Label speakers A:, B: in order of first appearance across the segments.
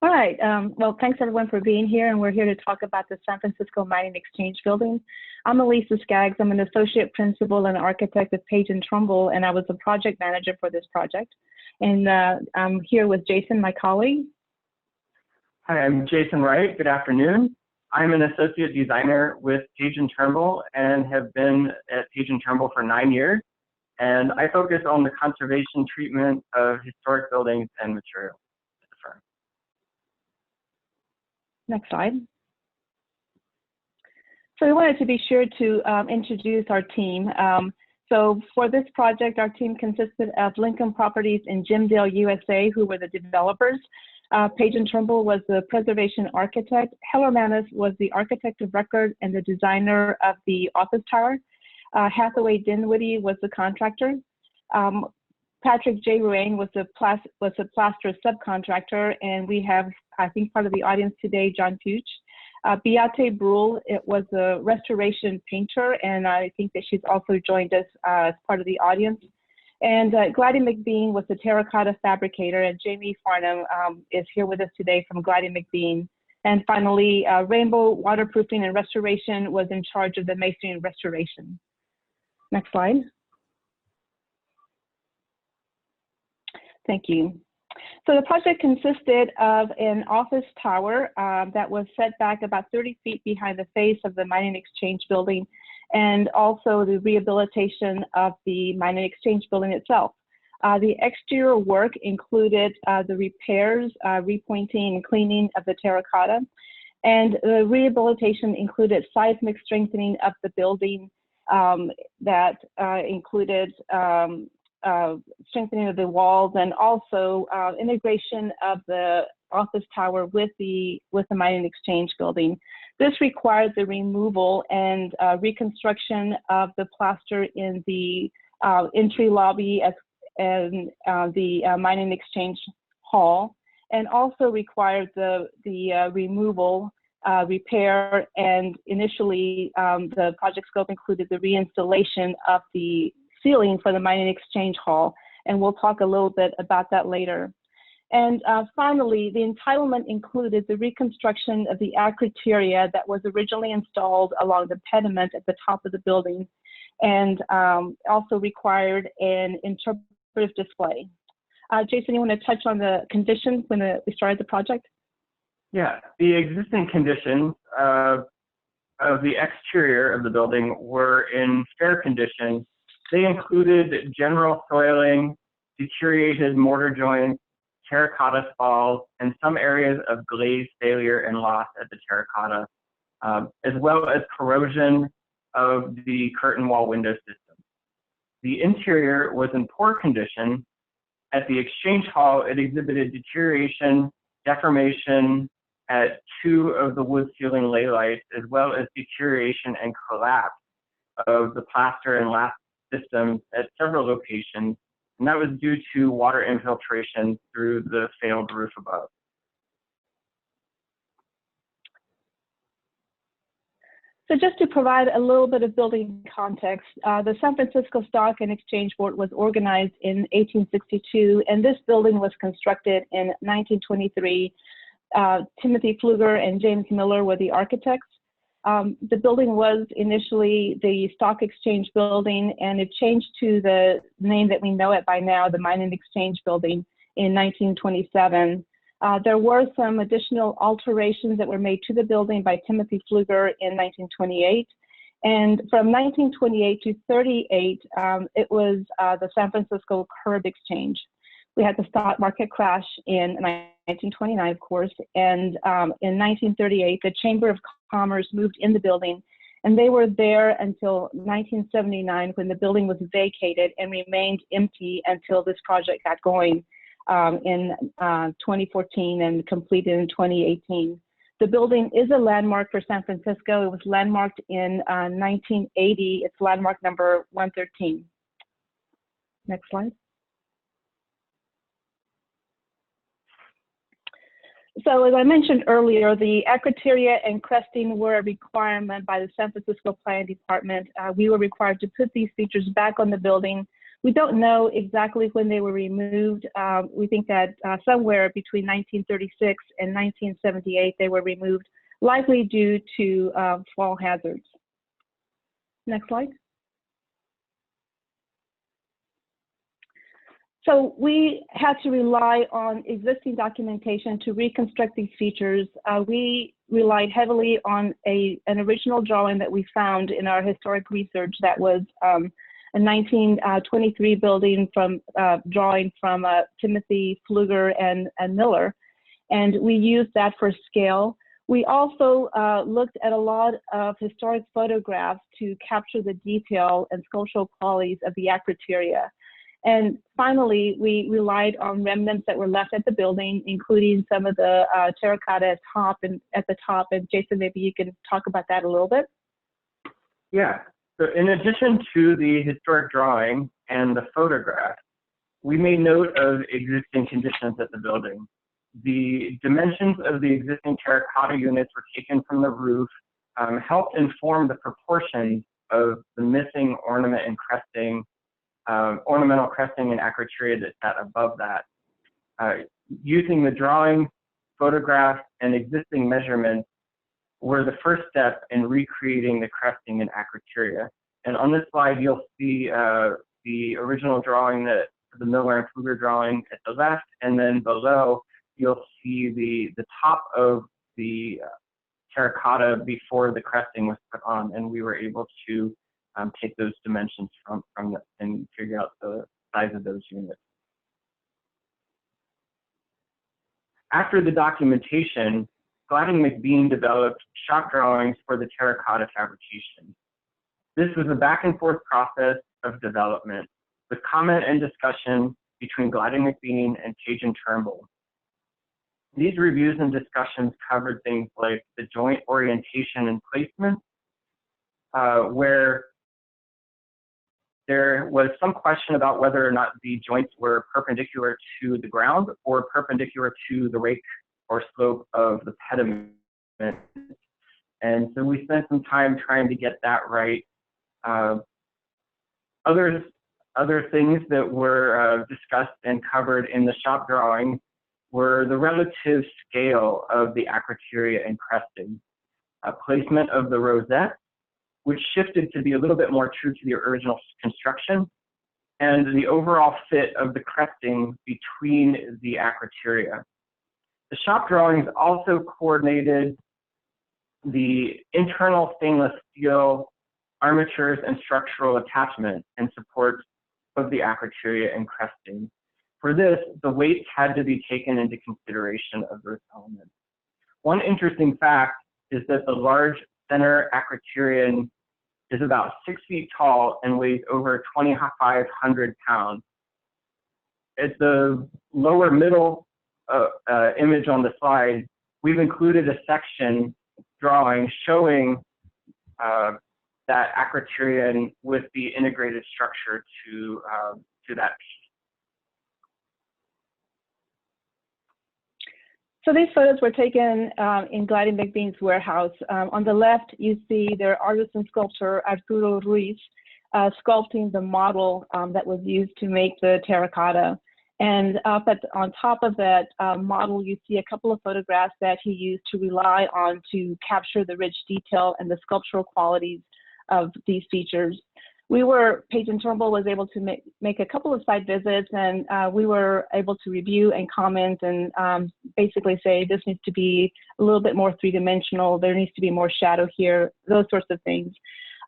A: All right. Well, thanks everyone for being here, and we're here to talk about the San Francisco Mining Exchange Building. I'm Elisa Skaggs. I'm an associate principal and architect with Page & Trumbull, and I was the project manager for this project. And I'm here with Jason, my colleague.
B: Hi, I'm Jason Wright. Good afternoon. I'm an associate designer with Page & Trumbull and have been at Page & Trumbull for 9 years. And I focus on the conservation treatment of historic buildings and materials at the firm.
A: Next slide. So we wanted to be sure to introduce our team. So for this project, our team consisted of Lincoln Properties in Jimdale, USA, who were the developers. Page & Trumbull was the preservation architect. Heller Manis was the architect of record and the designer of the office tower. Hathaway Dinwiddie was the contractor. Patrick J. Ruane was the plaster subcontractor, and we have, I think, part of the audience today, John Fuchs. Beate Brule, it was a restoration painter, and I think that she's also joined us as part of the audience. And Gladys McBean was the terracotta fabricator, and Jamie Farnham is here with us today from Gladys McBean. And finally, Rainbow Waterproofing and Restoration was in charge of the masonry and restoration. Next slide. Thank you. So the project consisted of an office tower that was set back about 30 feet behind the face of the Mining Exchange Building, and also the rehabilitation of the Mining Exchange Building itself. The exterior work included the repairs, repointing and cleaning of the terracotta, and the rehabilitation included seismic strengthening of the building that included strengthening of the walls, and also integration of the office tower with the Mining Exchange Building. This required the removal and reconstruction of the plaster in the entry lobby and the Mining Exchange Hall, and also required the removal, repair, and initially the project scope included the reinstallation of the ceiling for the Mining Exchange Hall, and we'll talk a little bit about that later. And finally, the entitlement included the reconstruction of the acroteria that was originally installed along the pediment at the top of the building, and also required an interpretive display. Jason, you want to touch on the conditions when we started the project?
B: Yeah, the existing conditions of the exterior of the building were in fair condition. They included general soiling, deteriorated mortar joints, terracotta spalls, and some areas of glaze failure and loss at the terracotta, as well as corrosion of the curtain wall window system. The interior was in poor condition. At the Exchange Hall, it exhibited deterioration, deformation at 2 of the wood ceiling lay lights, as well as deterioration and collapse of the plaster and lath systems at several locations, and that was due to water infiltration through the failed roof above.
A: So just to provide a little bit of building context, the San Francisco Stock and Exchange Board was organized in 1862, and this building was constructed in 1923. Timothy Pfluger and James Miller were the architects. The building was initially the Stock Exchange Building, and it changed to the name that we know it by now, the Mining Exchange Building, in 1927. There were some additional alterations that were made to the building by Timothy Pfluger in 1928. And from 1928 to 38, it was the San Francisco Curb Exchange. We had the stock market crash in 1929, of course, and in 1938, the Chamber of Commerce moved in the building, and they were there until 1979 when the building was vacated and remained empty until this project got going in 2014 and completed in 2018. The building is a landmark for San Francisco. It was landmarked in 1980. It's landmark number 113. Next slide. So as I mentioned earlier, the acroteria and cresting were a requirement by the San Francisco Planning Department. We were required to put these features back on the building. We don't know exactly when they were removed. We think that somewhere between 1936 and 1978 they were removed, likely due to fall hazards. Next slide. So we had to rely on existing documentation to reconstruct these features. We relied heavily on an original drawing that we found in our historic research that was a 1923 building from drawing from Timothy Pfluger and Miller, and we used that for scale. We also looked at a lot of historic photographs to capture the detail and sculptural qualities of the acroteria. And finally, we relied on remnants that were left at the building, including some of the terracotta at the top. And Jason, maybe you can talk about that a little bit.
B: Yeah. So in addition to the historic drawing and the photograph, we made note of existing conditions at the building. The dimensions of the existing terracotta units were taken from the roof, helped inform the proportions of the missing ornament and cresting, ornamental cresting and acroteria that sat above that. Using the drawing, photograph, and existing measurements were the first step in recreating the cresting and acroteria. And on this slide, you'll see the original drawing, the Miller and Pfluger drawing at the left, and then below, you'll see the top of the terracotta before the cresting was put on, and we were able to take those dimensions from the, and figure out the size of those units. After the documentation, Gladding McBean developed shop drawings for the terracotta fabrication. This was a back and forth process of development with comment and discussion between Gladding McBean and Page and Turnbull. These reviews and discussions covered things like the joint orientation and placement, where there was some question about whether or not the joints were perpendicular to the ground or perpendicular to the rake or slope of the pediment. And so we spent some time trying to get that right. Other things that were discussed and covered in the shop drawing were the relative scale of the acroteria and cresting, placement of the rosette, which shifted to be a little bit more true to the original construction, and the overall fit of the cresting between the acroteria. The shop drawings also coordinated the internal stainless steel armatures and structural attachment and support of the acroteria and cresting. For this, the weights had to be taken into consideration of those elements. One interesting fact is that the large center acroterion is about 6 feet tall and weighs over 2,500 pounds. At the lower middle image on the slide, we've included a section drawing showing that acroterion with the integrated structure to that piece.
A: So these photos were taken in Gladding McBean's warehouse. On the left, you see their artisan sculptor, Arturo Ruiz, sculpting the model that was used to make the terracotta. And on top of that model, you see a couple of photographs that he used to rely on to capture the rich detail and the sculptural qualities of these features. Page and Turnbull was able to make a couple of site visits, and we were able to review and comment and basically say this needs to be a little bit more three-dimensional, there needs to be more shadow here, those sorts of things.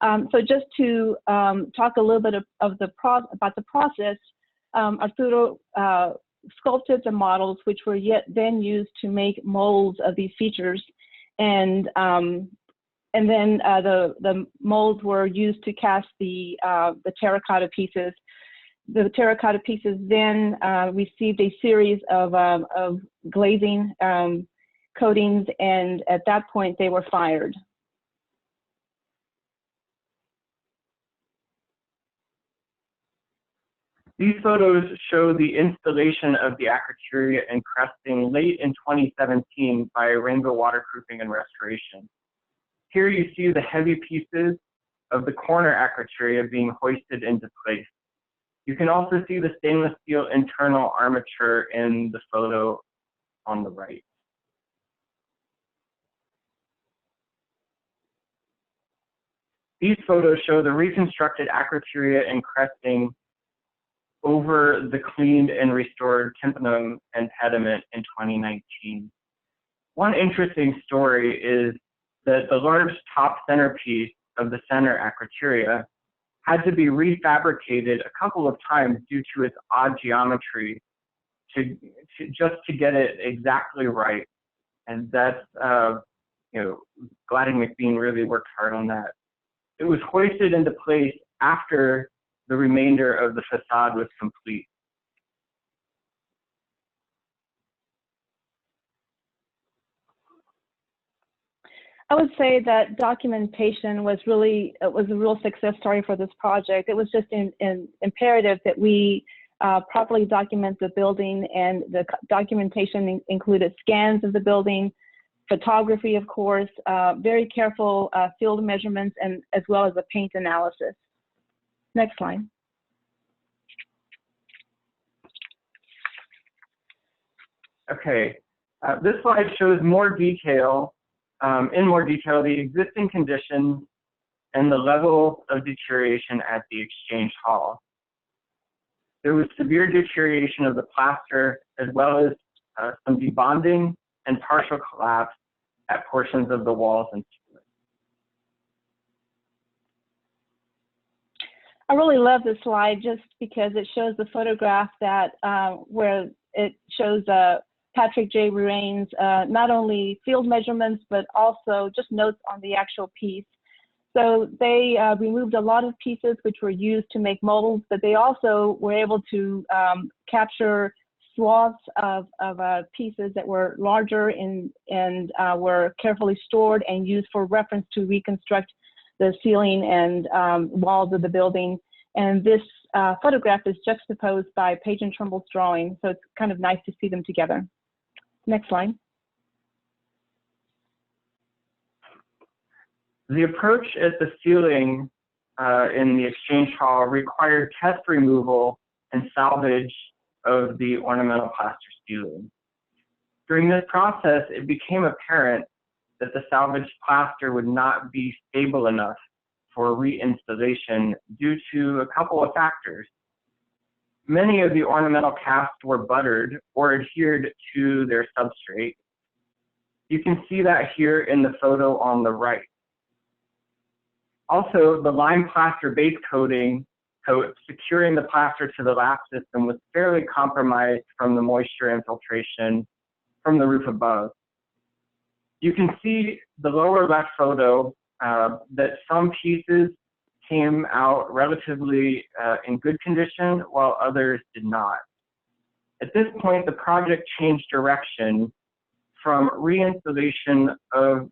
A: So just to talk a little bit about the process, Arturo sculpted the models, which were then used to make molds of these features, and then the molds were used to cast the terracotta pieces. The terracotta pieces then received a series of glazing coatings, and at that point they were fired.
B: These photos show the installation of the acroteria and cresting late in 2017 by Rainbow Waterproofing and Restoration. Here you see the heavy pieces of the corner acroteria being hoisted into place. You can also see the stainless steel internal armature in the photo on the right. These photos show the reconstructed acroteria and cresting over the cleaned and restored tympanum and pediment in 2019. One interesting story is that the large top centerpiece of the center acroteria had to be refabricated a couple of times due to its odd geometry just to get it exactly right. And that's, Gladding McBean really worked hard on that. It was hoisted into place after the remainder of the facade was complete.
A: I would say that documentation was a real success story for this project. It was just imperative that we properly document the building, and the documentation included scans of the building, photography, of course, very careful field measurements, and as well as a paint analysis. Next slide.
B: Okay, this slide shows more detail, in more detail, the existing conditions and the level of deterioration at the Exchange Hall. There was severe deterioration of the plaster, as well as some debonding and partial collapse at portions of the walls and ceilings.
A: I really love this slide just because it shows the photograph that where it shows Patrick J. Ruane's not only field measurements, but also just notes on the actual piece. So they removed a lot of pieces which were used to make molds, but they also were able to capture swaths of pieces that were larger and were carefully stored and used for reference to reconstruct the ceiling and walls of the building. And this photograph is juxtaposed by Page and Trumbull's drawing, so it's kind of nice to see them together. Next slide.
B: The approach at the ceiling in the Exchange Hall required test removal and salvage of the ornamental plaster ceiling. During this process, it became apparent that the salvaged plaster would not be stable enough for reinstallation due to a couple of factors. Many of the ornamental casts were buttered or adhered to their substrate. You can see that here in the photo on the right. Also, the lime plaster base coat securing the plaster to the lap system was fairly compromised from the moisture infiltration from the roof above. You can see the lower left photo that some pieces came out relatively in good condition, while others did not. At this point, the project changed direction from reinstallation of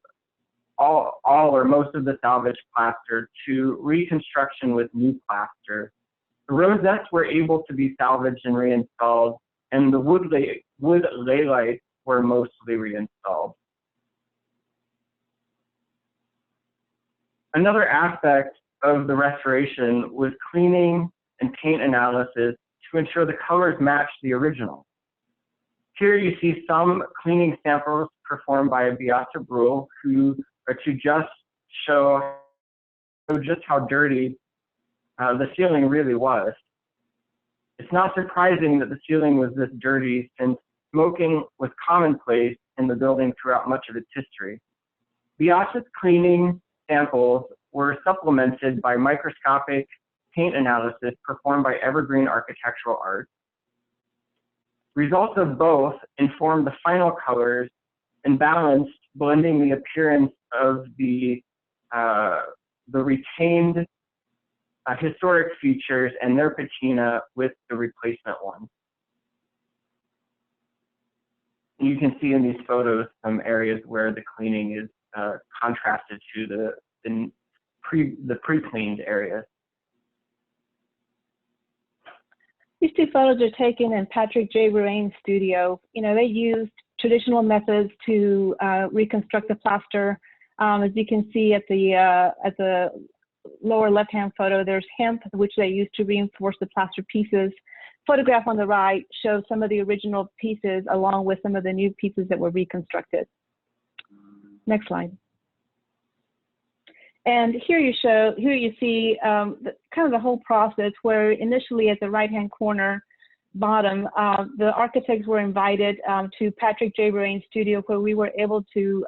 B: all or most of the salvaged plaster to reconstruction with new plaster. The rosettes were able to be salvaged and reinstalled, and the wood lay lights were mostly reinstalled. Another aspect of the restoration was cleaning and paint analysis to ensure the colors matched the original. Here you see some cleaning samples performed by Beata Brule, who are to just show just how dirty the ceiling really was. It's not surprising that the ceiling was this dirty, since smoking was commonplace in the building throughout much of its history. Beata's cleaning samples were supplemented by microscopic paint analysis performed by Evergreen Architectural Art. Results of both informed the final colors and balanced, blending the appearance of the retained historic features and their patina with the replacement ones. You can see in these photos some areas where the cleaning is contrasted to the pre-cleaned areas.
A: These two photos are taken in Patrick J. Ruane's studio. You know, they used traditional methods to reconstruct the plaster. As you can see at the lower left-hand photo, there's hemp, which they used to reinforce the plaster pieces. Photograph on the right shows some of the original pieces along with some of the new pieces that were reconstructed. Next slide. And here you see kind of the whole process, where initially at the right-hand corner bottom, the architects were invited to Patrick J. Rain's studio, where we were able to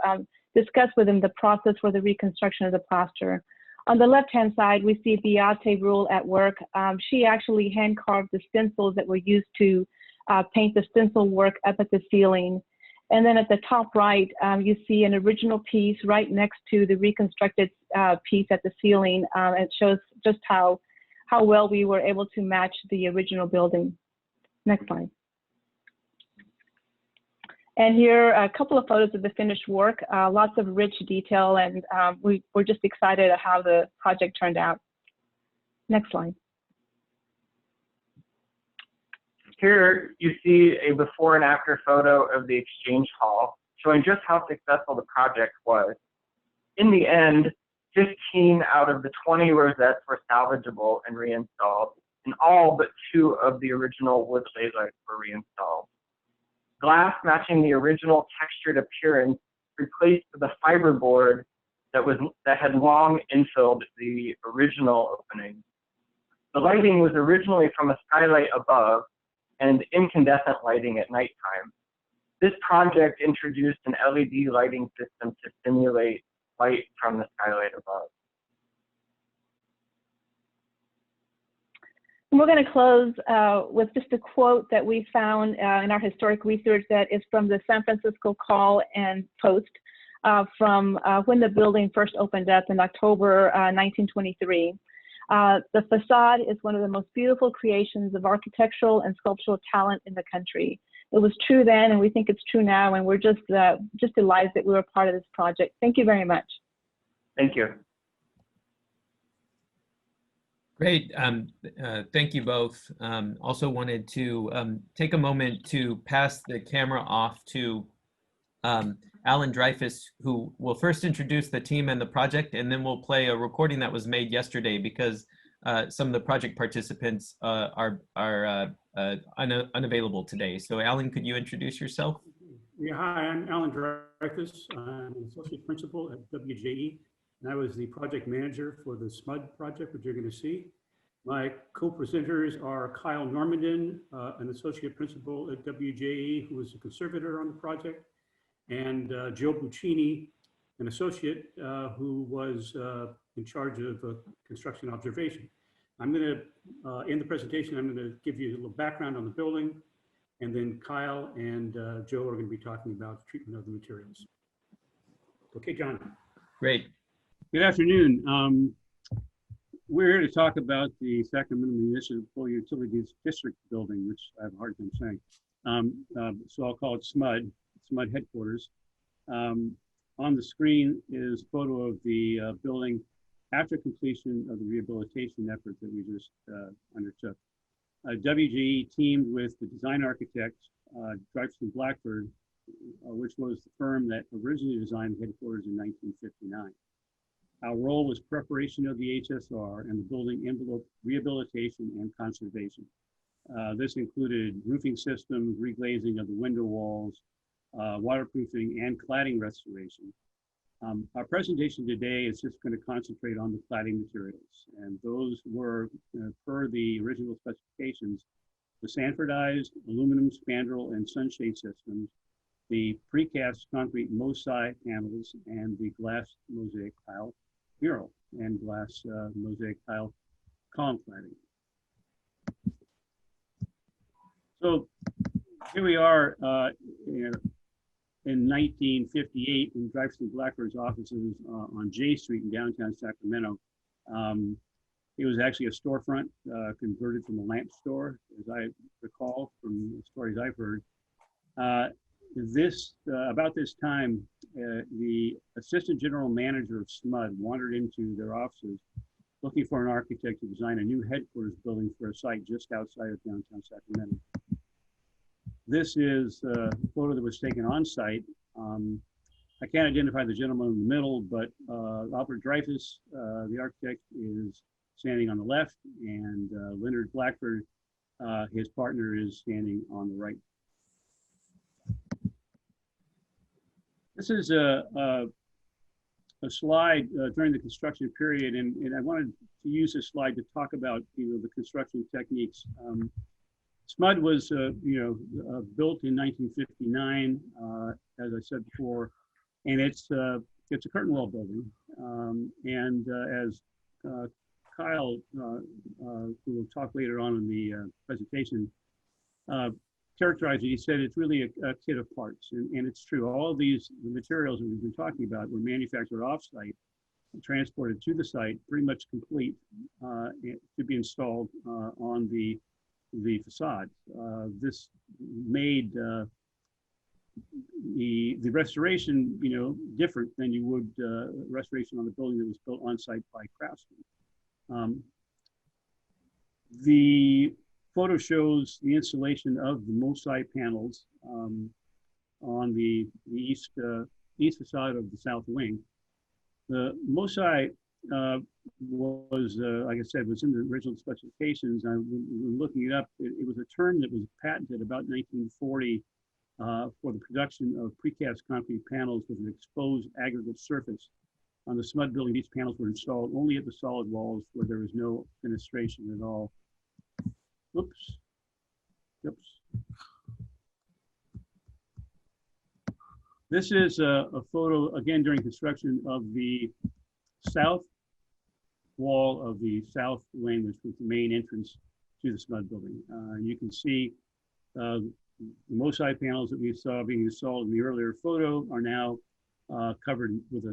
A: discuss with him the process for the reconstruction of the plaster. On the left-hand side, we see Beate Rule at work. She actually hand-carved the stencils that were used to paint the stencil work up at the ceiling. And then at the top right, you see an original piece right next to the reconstructed piece at the ceiling. It shows just how well we were able to match the original building. Next slide. And here are a couple of photos of the finished work, lots of rich detail, and we're just excited at how the project turned out. Next slide.
B: Here you see a before and after photo of the exchange hall, showing just how successful the project was. In the end, 15 out of the 20 rosettes were salvageable and reinstalled, and all but 2 of the original wood lights were reinstalled. Glass matching the original textured appearance replaced the fiberboard that had long infilled the original opening. The lighting was originally from a skylight above and incandescent lighting at nighttime. This project introduced an LED lighting system to simulate light from the skylight above.
A: And we're going to close with just a quote that we found in our historic research that is from the San Francisco Call and Post from when the building first opened up in October 1923. The facade is one of the most beautiful creations of architectural and sculptural talent in the country. It was true then, and we think it's true now, and we're just delighted that we were part of this project. Thank you very much.
B: Thank you.
C: Great. Thank you both. Also wanted to take a moment to pass the camera off to Alan Dreyfus, who will first introduce the team and the project, and then we'll play a recording that was made yesterday because some of the project participants are unavailable today. So Alan, could you introduce yourself?
D: Yeah, hi, I'm Alan Dreyfus. I'm an associate principal at WJE, and I was the project manager for the SMUD project, which you're going to see. My co-presenters are Kyle Normandin, an associate principal at WJE, who was a conservator on the project, and Joe Buccini, an associate who was in charge of construction observation. I'm going to, in the presentation, I'm going to give you a little background on the building, and then Kyle and Joe are going to be talking about the treatment of the materials. Okay, John.
C: Great.
D: Good afternoon. We're here to talk about the Sacramento Municipal Utilities District building, which I have a hard time saying. So I'll call it SMUD, SMUD headquarters. On the screen is a photo of the building after completion of the rehabilitation effort that we just undertook. WGE teamed with the design architect, Dreyfus and Blackford, which was the firm that originally designed the headquarters in 1959. Our role was preparation of the HSR and the building envelope rehabilitation and conservation. This included roofing systems, reglazing of the window walls, waterproofing, and cladding restoration. Our presentation today is just going to concentrate on the cladding materials, and those were, per the original specifications, the Sanfordized aluminum spandrel and sunshade systems, the precast concrete mosaic panels, and the glass mosaic tile mural and glass mosaic tile column cladding. So here we are in 1958 in Dreyfus and Blackford's offices on J Street in downtown Sacramento. It was actually a storefront converted from a lamp store, as I recall from the stories I've heard. About this time, the assistant general manager of SMUD wandered into their offices looking for an architect to design a new headquarters building for a site just outside of downtown Sacramento. This is a photo that was taken on site. I can't identify the gentleman in the middle, but Albert Dreyfus, the architect, is standing on the left, and Leonard Blackford, his partner, is standing on the right. This is a slide during the construction period, and I wanted to use this slide to talk about the construction techniques. SMUD was built in 1959, as I said before, and it's a curtain wall building. As Kyle, who will talk later on in the presentation, characterized it, he said it's really a kit of parts, and it's true. All of the materials that we've been talking about were manufactured off-site and transported to the site, pretty much complete, to be installed on the facade. This made the restoration, different than you would restoration on the building that was built on site by craftsmen. The photo shows the installation of the MoSI panels on the east facade of the south wing. The MoSI was, like I said, was in the original specifications. When looking it up, it was a term that was patented about 1940 for the production of precast concrete panels with an exposed aggregate surface. On the SMUD building, these panels were installed only at the solid walls where there was no fenestration at all. Oops. This is a photo, again, during construction of the south wall of the south wing, which was the main entrance to the SMUD building. You can see the MoSI panels that we saw being installed in the earlier photo are now covered with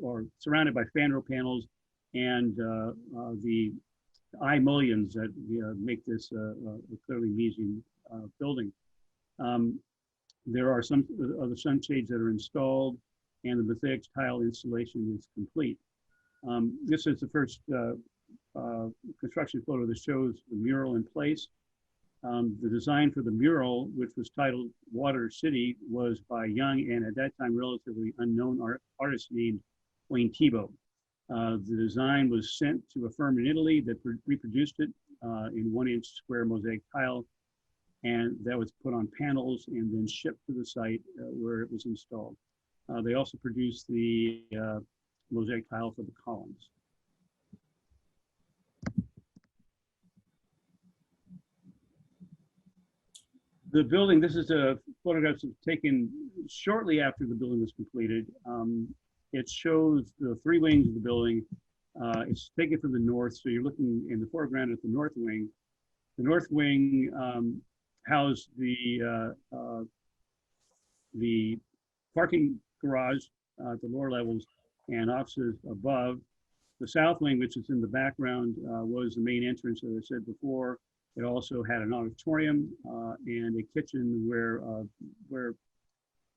D: or surrounded by fanrow panels and the eye mullions that make this a clearly Miesian building. There are some other sunshades that are installed, and the mosaic tile installation is complete. This is the first construction photo that shows the mural in place. The design for the mural, which was titled Water City, was by young and at that time relatively unknown artist named Wayne Thiebaud. The design was sent to a firm in Italy that reproduced it in 1-inch square mosaic tile, and that was put on panels and then shipped to the site where it was installed. They also produced the mosaic tile for the columns. The building, this is a photograph taken shortly after the building was completed. It shows the 3 wings of the building. It's taken from the north, so you're looking in the foreground at the north wing. The north wing housed the parking garage at the lower levels and offices above. The south wing, which is in the background, was the main entrance, as I said before. It also had an auditorium and a kitchen where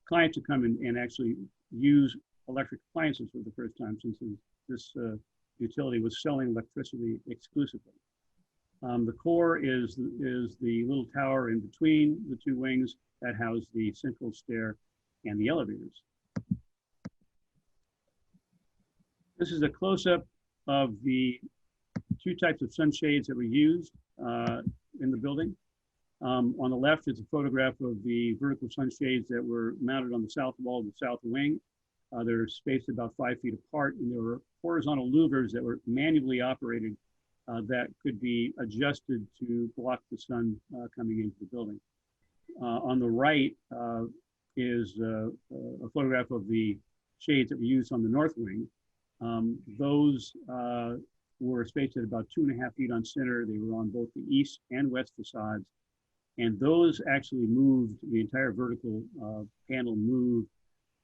D: clients would come in and actually use electric appliances for the first time, since this utility was selling electricity exclusively. The core is the little tower in between the 2 wings that house the central stair and the elevators. This is a close-up of the 2 types of sunshades that were used in the building. On the left is a photograph of the vertical sunshades that were mounted on the south wall of the south wing. They're spaced about 5 feet apart, and there were horizontal louvers that were manually operated that could be adjusted to block the sun coming into the building. On the right is a photograph of the shades that were used on the north wing. Those were spaced at about 2.5 feet on center. They were on both the east and west facades. And those actually moved, the entire vertical panel moved,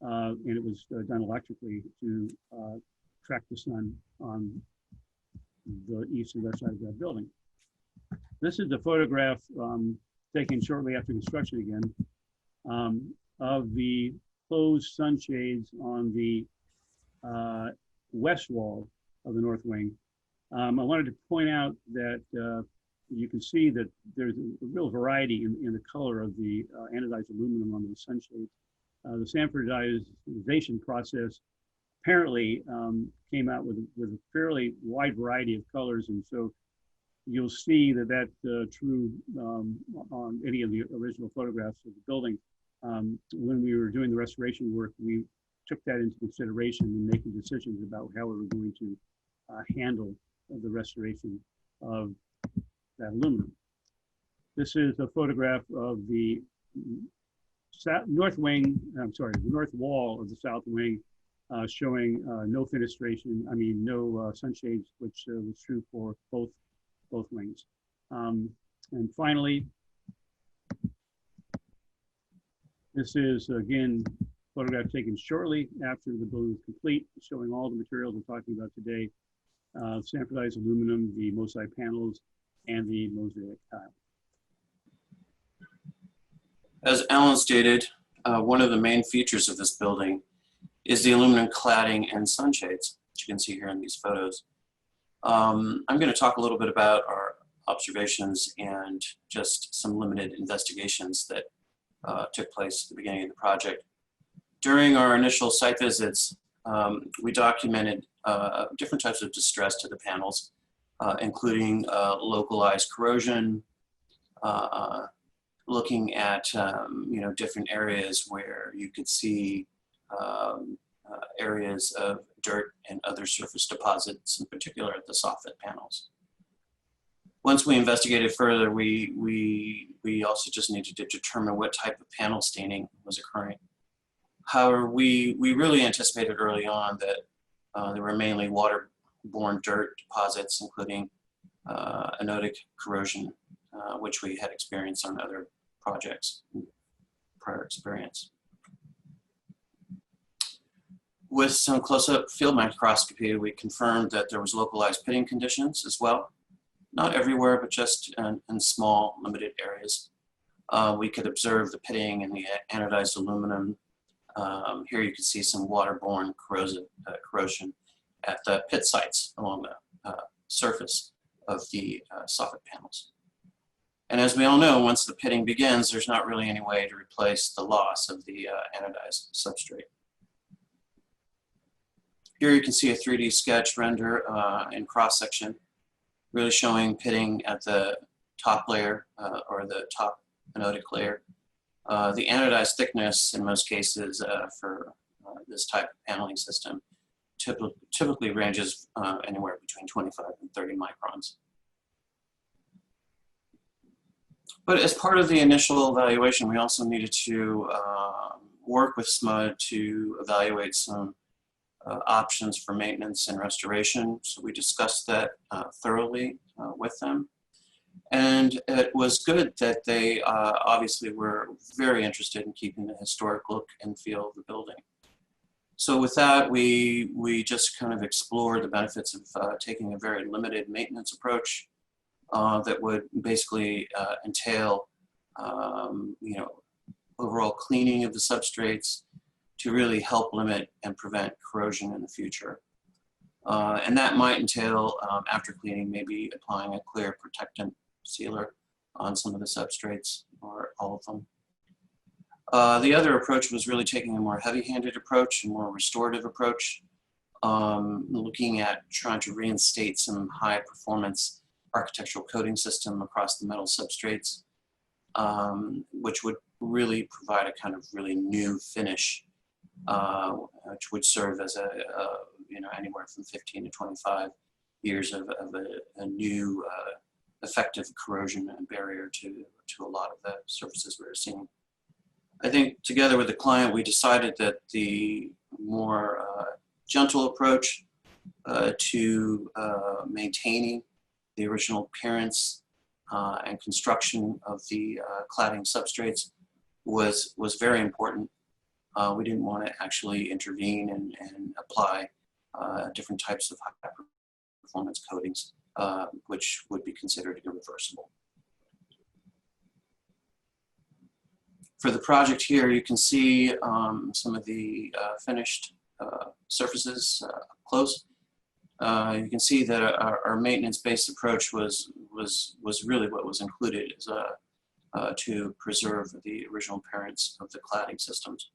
D: and it was done electrically to track the sun on the east and west side of that building. This is a photograph taken shortly after construction again of the closed sunshades on the west wall of the north wing. I wanted to point out that you can see that there's a real variety in the color of the anodized aluminum on the sunshades. The standardization process apparently came out with a fairly wide variety of colors, and so you'll see that true on any of the original photographs of the building. When we were doing the restoration work, we took that into consideration in making decisions about how we were going to handle the restoration of that aluminum. This is a photograph of the north wall of the south wing, showing no fenestration, no sunshades, which was true for both wings. And finally, this is again photograph taken shortly after the building was complete, showing all the materials we're talking about today: standardized aluminum, the mosaic panels, and the mosaic tile.
E: As Alan stated, one of the main features of this building is the aluminum cladding and sunshades, which you can see here in these photos. I'm going to talk a little bit about our observations and just some limited investigations that took place at the beginning of the project. During our initial site visits, we documented different types of distress to the panels, including localized corrosion, looking at different areas where you could see areas of dirt and other surface deposits, in particular at the soffit panels. Once we investigated further, we also just needed to determine what type of panel staining was occurring. However, we really anticipated early on that there were mainly waterborne dirt deposits, including anodic corrosion, which we had experienced on other projects in prior experience. With some close-up field microscopy, we confirmed that there was localized pitting conditions as well. Not everywhere, but just in small, limited areas. We could observe the pitting and the anodized aluminum. Here you can see some waterborne corrosion at the pit sites along the surface of the soffit panels. And as we all know, once the pitting begins, there's not really any way to replace the loss of the anodized substrate. Here you can see a 3D sketch render in cross-section, really showing pitting at the top layer or the top anodic layer. The anodized thickness in most cases for this type of paneling system typically ranges anywhere between 25 and 30 microns. But as part of the initial evaluation, we also needed to work with SMUD to evaluate some options for maintenance and restoration. So we discussed that thoroughly with them. And it was good that they obviously were very interested in keeping the historic look and feel of the building. So with that, we just kind of explored the benefits of taking a very limited maintenance approach that would basically entail overall cleaning of the substrates to really help limit and prevent corrosion in the future. And that might entail, after cleaning, maybe applying a clear protectant sealer on some of the substrates or all of them. The other approach was really taking a more heavy-handed approach, a more restorative approach, looking at trying to reinstate some high-performance architectural coating system across the metal substrates, which would really provide a kind of really new finish, which would serve as anywhere from 15 to 25 years of a new effective corrosion and barrier to a lot of the surfaces we were seeing. I think together with the client, we decided that the more gentle approach to maintaining the original appearance and construction of the cladding substrates was very important. We didn't want to actually intervene and apply different types of high performance coatings, which would be considered irreversible. For the project here, you can see some of the finished surfaces up close. You can see that our maintenance-based approach was really what was included as to preserve the original appearance of the cladding systems.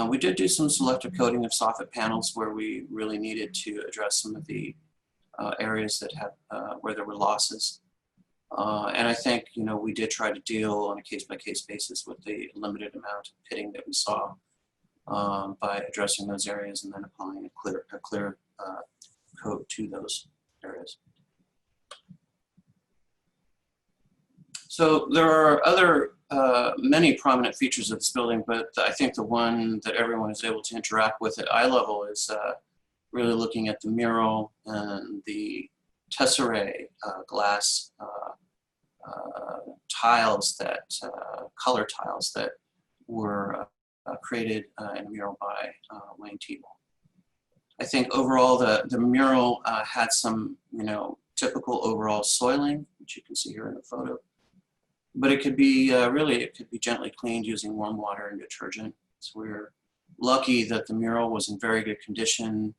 E: We did do some selective coating of soffit panels where we really needed to address some of the areas that had where there were losses. And I think, you know, we did try to deal on a case-by-case basis with the limited amount of pitting that we saw by addressing those areas and then applying a clear coat to those areas. So there are other many prominent features of this building, but I think the one that everyone is able to interact with at eye level is really looking at the mural and the tesserae glass tiles that, color tiles that were created in a mural by Wayne Teeble. I think overall the mural had some, you know, typical overall soiling, which you can see here in the photo. But it could be it could be gently cleaned using warm water and detergent. So we're lucky that the mural was in very good condition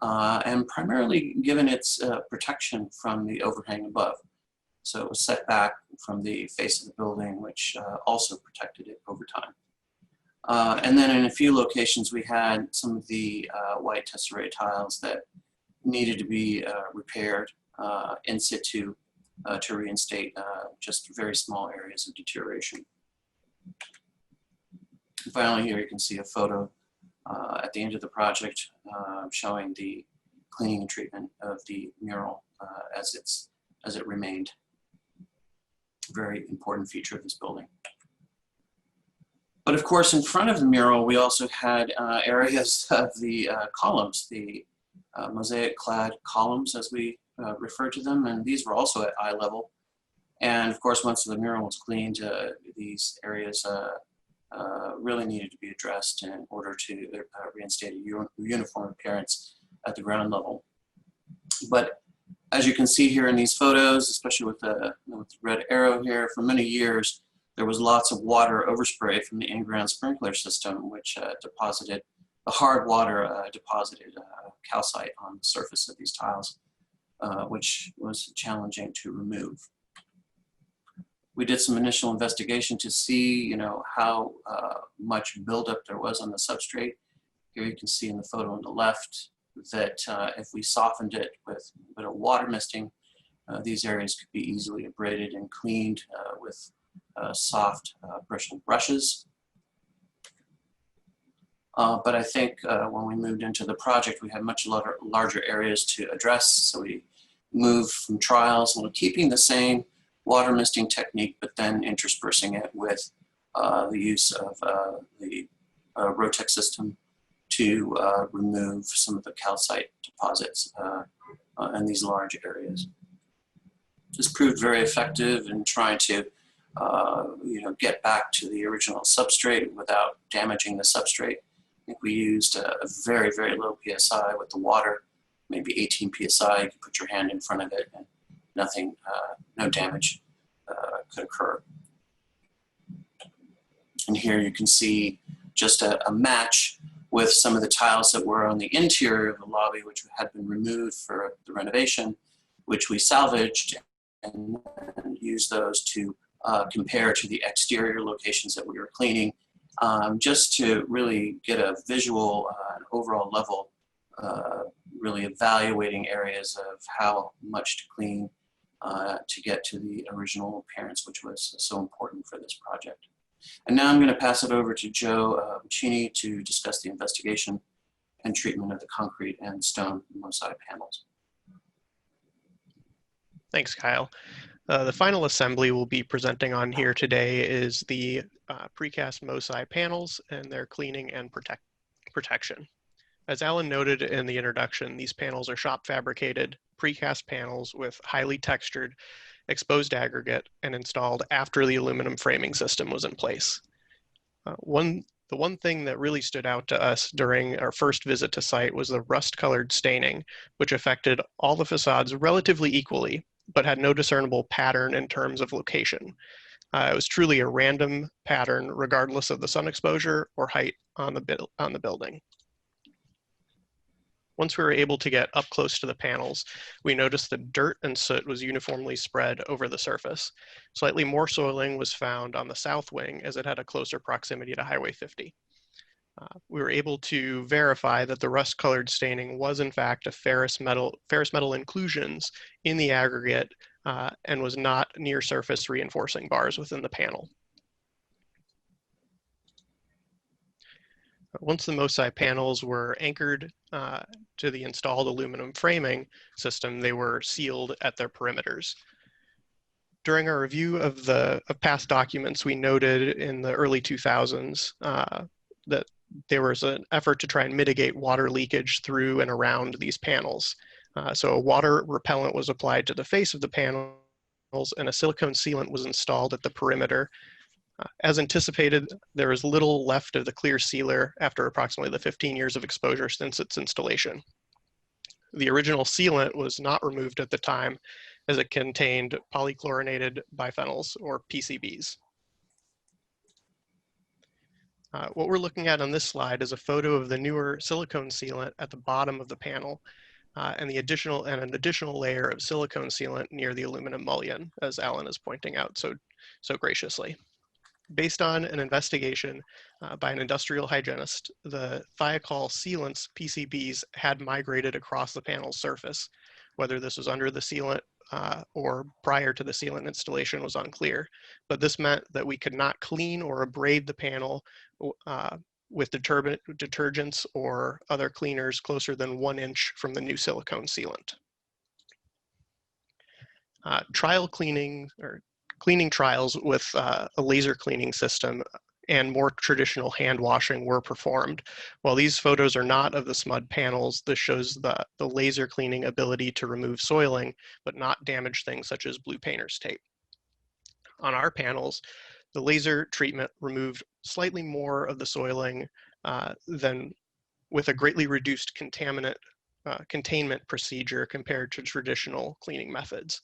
E: and primarily given its protection from the overhang above. So it was set back from the face of the building, which also protected it over time. And then in a few locations, we had some of the white tesserae tiles that needed to be repaired in situ to reinstate just very small areas of deterioration. And finally, here you can see a photo at the end of the project showing the cleaning and treatment of the mural as it remained. Very important feature of this building. But of course, in front of the mural, we also had areas of the columns, the mosaic-clad columns, as we refer to them, and these were also at eye level. And of course, once the mural was cleaned, these areas really needed to be addressed in order to reinstate a uniform appearance at the ground level. But as you can see here in these photos, especially with the red arrow here, for many years, there was lots of water overspray from the in-ground sprinkler system, which deposited, the hard water deposited calcite on the surface of these tiles, which was challenging to remove. We did some initial investigation to see, you know, how much buildup there was on the substrate. Here you can see in the photo on the left that if we softened it with a bit of water misting, these areas could be easily abraded and cleaned with soft bristle brushes. But I think when we moved into the project, we had much larger areas to address. So we moved from trials, keeping the same water misting technique, but then interspersing it with the use of the Rotec system to remove some of the calcite deposits in these large areas. This proved very effective in trying to get back to the original substrate without damaging the substrate. I think we used a very, very low PSI with the water, maybe 18 PSI. You can put your hand in front of it and nothing, no damage could occur. And here you can see just a match with some of the tiles that were on the interior of the lobby, which had been removed for the renovation, which we salvaged and used those to compare to the exterior locations that we were cleaning, just to really get a visual and overall level, really evaluating areas of how much to clean to get to the original appearance, which was so important for this project. And now I'm going to pass it over to Joe Muccini to discuss the investigation and treatment of the concrete and stone MOSI panels.
F: Thanks, Kyle. The final assembly we'll be presenting on here today is the precast MOSI panels and their cleaning and protection. As Alan noted in the introduction, these panels are shop fabricated precast panels with highly textured exposed aggregate and installed after the aluminum framing system was in place. The one thing that really stood out to us during our first visit to site was the rust-colored staining, which affected all the facades relatively equally, but had no discernible pattern in terms of location. It was truly a random pattern regardless of the sun exposure or height on the building. Once we were able to get up close to the panels, we noticed that dirt and soot was uniformly spread over the surface. Slightly more soiling was found on the south wing as it had a closer proximity to Highway 50. We were able to verify that the rust-colored staining was in fact a ferrous metal inclusions in the aggregate and was not near surface reinforcing bars within the panel. Once the MOSI panels were anchored to the installed aluminum framing system, they were sealed at their perimeters. During our review of past documents, we noted in the early 2000s that there was an effort to try and mitigate water leakage through and around these panels. So a water repellent was applied to the face of the panels and a silicone sealant was installed at the perimeter. As anticipated, there was little left of the clear sealer after approximately the 15 years of exposure since its installation. The original sealant was not removed at the time as it contained polychlorinated biphenyls, or PCBs. What we're looking at on this slide is a photo of the newer silicone sealant at the bottom of the panel and an additional layer of silicone sealant near the aluminum mullion, as Alan is pointing out so graciously. Based on an investigation by an industrial hygienist, the thiacol sealants PCBs had migrated across the panel's surface. Whether this was under the sealant or prior to the sealant installation was unclear, but this meant that we could not clean or abrade the panel with detergents or other cleaners closer than 1 inch from the new silicone sealant. Cleaning trials with a laser cleaning system and more traditional hand washing were performed. While these photos are not of the SMUD panels, this shows the laser cleaning ability to remove soiling, but not damage things such as blue painter's tape. On our panels, the laser treatment removed slightly more of the soiling than with a greatly reduced containment procedure compared to traditional cleaning methods.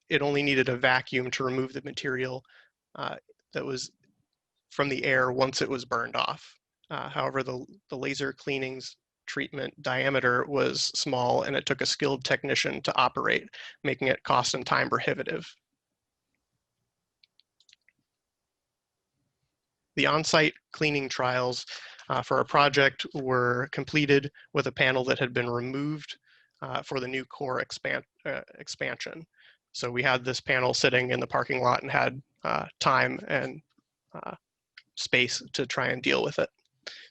F: It only needed a vacuum to remove the material that was from the air once it was burned off. However, the laser cleaning's treatment diameter was small and it took a skilled technician to operate, making it cost and time prohibitive. The on-site cleaning trials for our project were completed with a panel that had been removed for the new core expansion. So we had this panel sitting in the parking lot and had time and space to try and deal with it.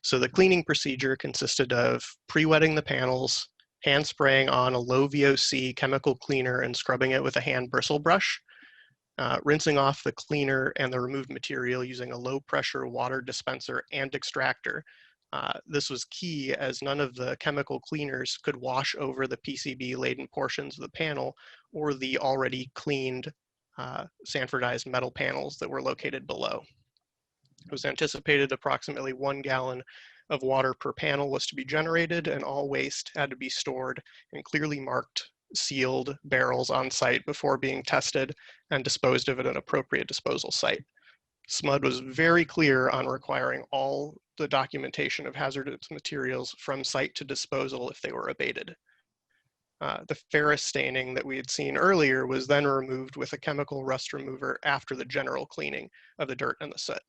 F: So the cleaning procedure consisted of pre-wetting the panels, hand spraying on a low VOC chemical cleaner and scrubbing it with a hand bristle brush, rinsing off the cleaner and the removed material using a low pressure water dispenser and extractor. This was key as none of the chemical cleaners could wash over the PCB laden portions of the panel or the already cleaned sanfordized metal panels that were located below. It was anticipated approximately 1 gallon of water per panel was to be generated, and all waste had to be stored in clearly marked sealed barrels on site before being tested and disposed of at an appropriate disposal site. SMUD was very clear on requiring all the documentation of hazardous materials from site to disposal if they were abated. The ferrous staining that we had seen earlier was then removed with a chemical rust remover after the general cleaning of the dirt and the soot.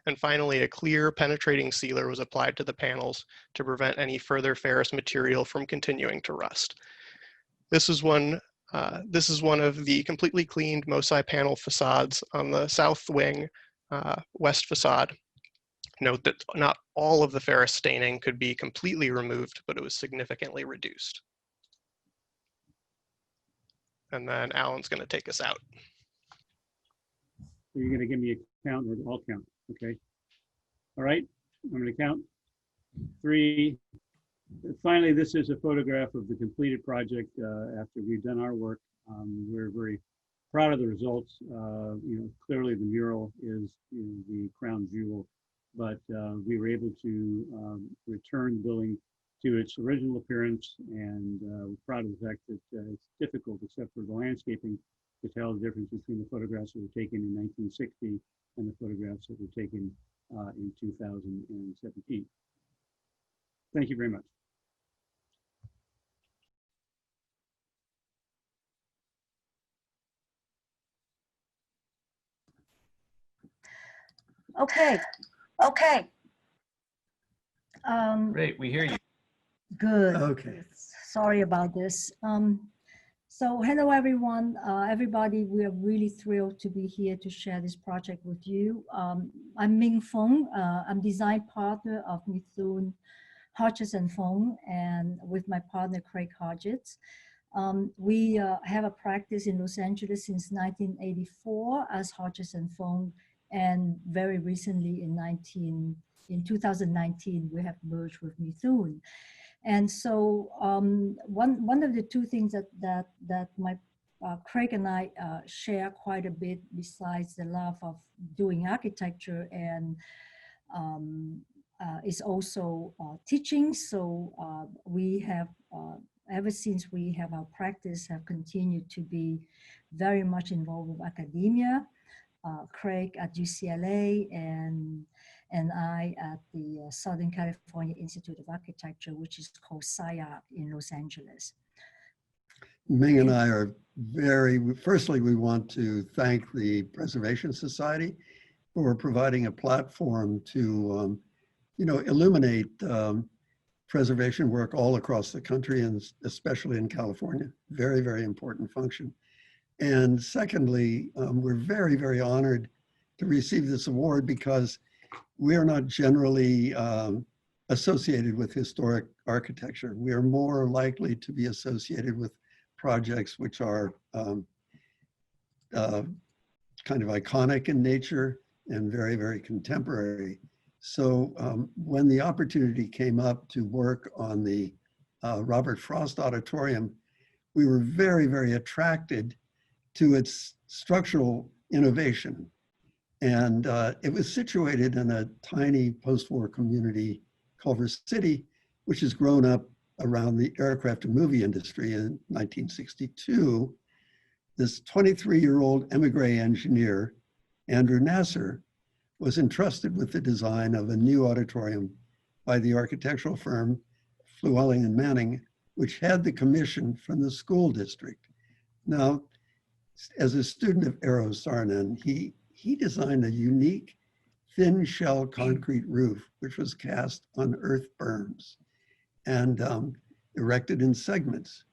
F: And finally, a clear penetrating sealer was applied to the panels to prevent any further ferrous material from continuing to rust. This is one of the completely cleaned MOSI panel facades on the south wing west facade. Note that not all of the ferrous staining could be completely removed, but it was significantly reduced. And then Alan's going to take us out.
D: So you're going to give me a count or all count, okay? All right, I'm going to count 3. Finally, this is a photograph of the completed project after we've done our work. We're very proud of the results. Clearly the mural is the crown jewel, but we were able to return the building to its original appearance, and we're proud of the fact that it's difficult, except for the landscaping, to tell the difference between the photographs that were taken in 1960 and the photographs that were taken in 2017. Thank you very much.
G: Okay, Okay.
C: Great, we hear you.
G: Good.
H: Okay.
G: Sorry about this. So hello, everyone. Everybody, we are really thrilled to be here to share this project with you. I'm Ming Feng. I'm design partner of Mithun Hodges and Feng, and with my partner Craig Hodges. We have a practice in Los Angeles since 1984 as Hodges and Feng, and very recently in 2019 we have merged with Mithun. And so one of the two things that my Craig and I share quite a bit, besides the love of doing architecture, and is also teaching. So we have, ever since we have our practice, have continued to be very much involved with academia. Craig at UCLA and I at the Southern California Institute of Architecture, which is called SCI-Arc in Los Angeles.
H: Ming and I are firstly, we want to thank the Preservation Society for providing a platform to, illuminate preservation work all across the country, and especially in California. Very, very important function. And secondly, we're very, very honored to receive this award because we are not generally associated with historic architecture. We are more likely to be associated with projects which are kind of iconic in nature and very, very contemporary. So when the opportunity came up to work on the Robert Frost Auditorium, we were very, very attracted to its structural innovation. And it was situated in a tiny post-war community, Culver City, which has grown up around the aircraft and movie industry. In 1962, this 23-year-old emigre engineer, Andrew Nasser, was entrusted with the design of a new auditorium by the architectural firm Flewelling and Manning, which had the commission from the school district. Now, as a student of Eero Saarinen, he designed a unique thin shell concrete roof, which was cast on earth berms and erected in segments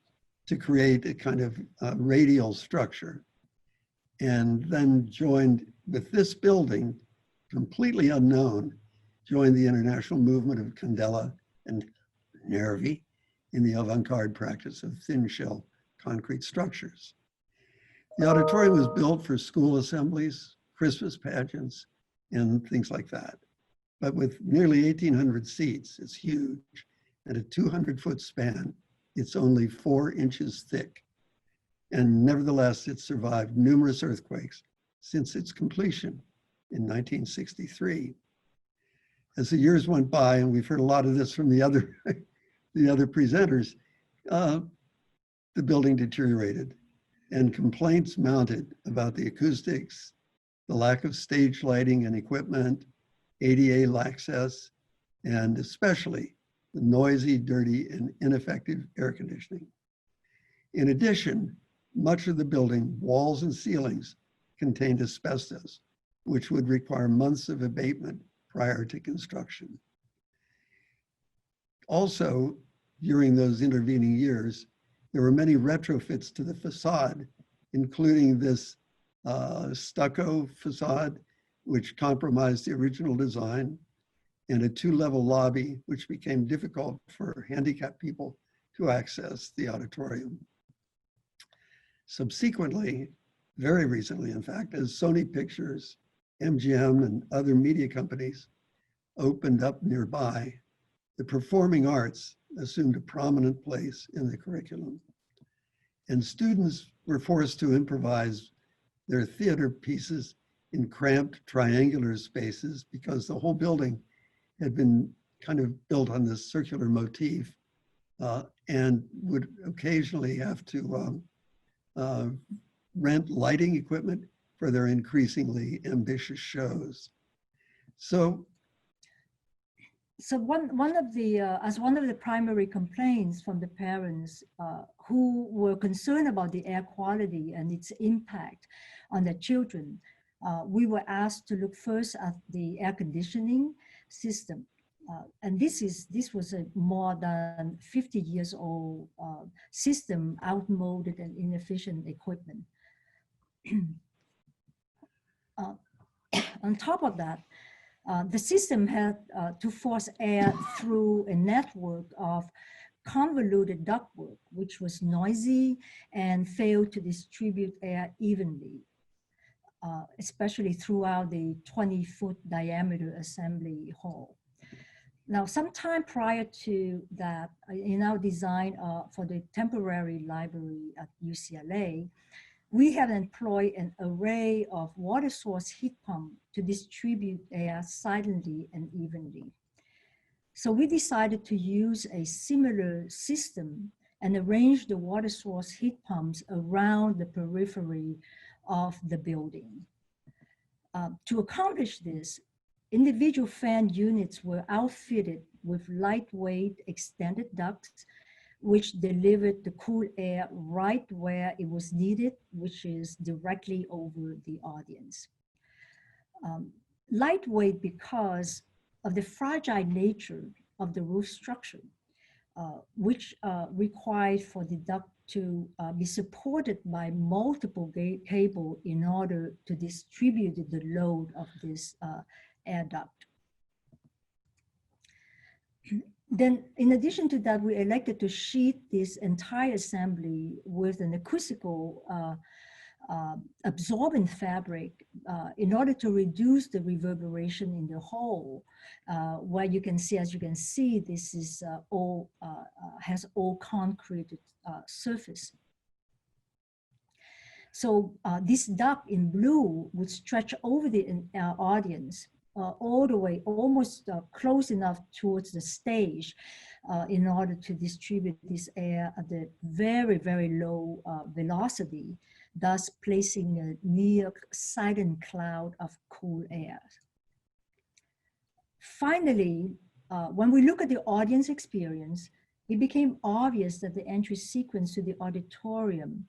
H: to create a kind of radial structure. And then joined with this building, completely unknown, joined the international movement of Candela and Nervi in the avant-garde practice of thin shell concrete structures. The auditorium was built for school assemblies, Christmas pageants, and things like that. But with nearly 1,800 seats, it's huge. At a 200-foot span, it's only 4 inches thick. And nevertheless, it survived numerous earthquakes since its completion in 1963. As the years went by, and we've heard a lot of this from the other presenters, the building deteriorated and complaints mounted about the acoustics, the lack of stage lighting and equipment, ADA access, and especially the noisy, dirty, and ineffective air conditioning. In addition, much of the building, walls and ceilings, contained asbestos, which would require months of abatement prior to construction. Also, during those intervening years, there were many retrofits to the facade, including this stucco facade, which compromised the original design, and a 2-level lobby, which became difficult for handicapped people to access the auditorium. Subsequently, very recently, in fact, as Sony Pictures, MGM, and other media companies opened up nearby, the performing arts assumed a prominent place in the curriculum. And students were forced to improvise their theater pieces in cramped triangular spaces because the whole building had been kind of built on this circular motif and would occasionally have to rent lighting equipment for their increasingly ambitious shows. So
G: one of the primary complaints from the parents who were concerned about the air quality and its impact on their children, we were asked to look first at the air conditioning system. And this was a more than 50 years old system, outmoded and inefficient equipment. On top of that, the system had to force air through a network of convoluted ductwork, which was noisy and failed to distribute air evenly, especially throughout the 20-foot diameter assembly hall. Now, sometime prior to that, in our design for the temporary library at UCLA, we have employed an array of water source heat pumps to distribute air silently and evenly. So we decided to use a similar system and arrange the water source heat pumps around the periphery of the building. To accomplish this, individual fan units were outfitted with lightweight extended ducts, which delivered the cool air right where it was needed, which is directly over the audience. Lightweight because of the fragile nature of the roof structure, which required for the duct to be supported by multiple cable in order to distribute the load of this air duct. Then, in addition to that, we elected to sheet this entire assembly with an acoustical absorbent fabric in order to reduce the reverberation in the hall, where you can see, as you can see, this is has all concrete surface. So this duct in blue would stretch over the audience all the way, almost close enough towards the stage in order to distribute this air at a very, very low velocity, thus placing a near silent cloud of cool air. Finally, when we look at the audience experience, it became obvious that the entry sequence to the auditorium,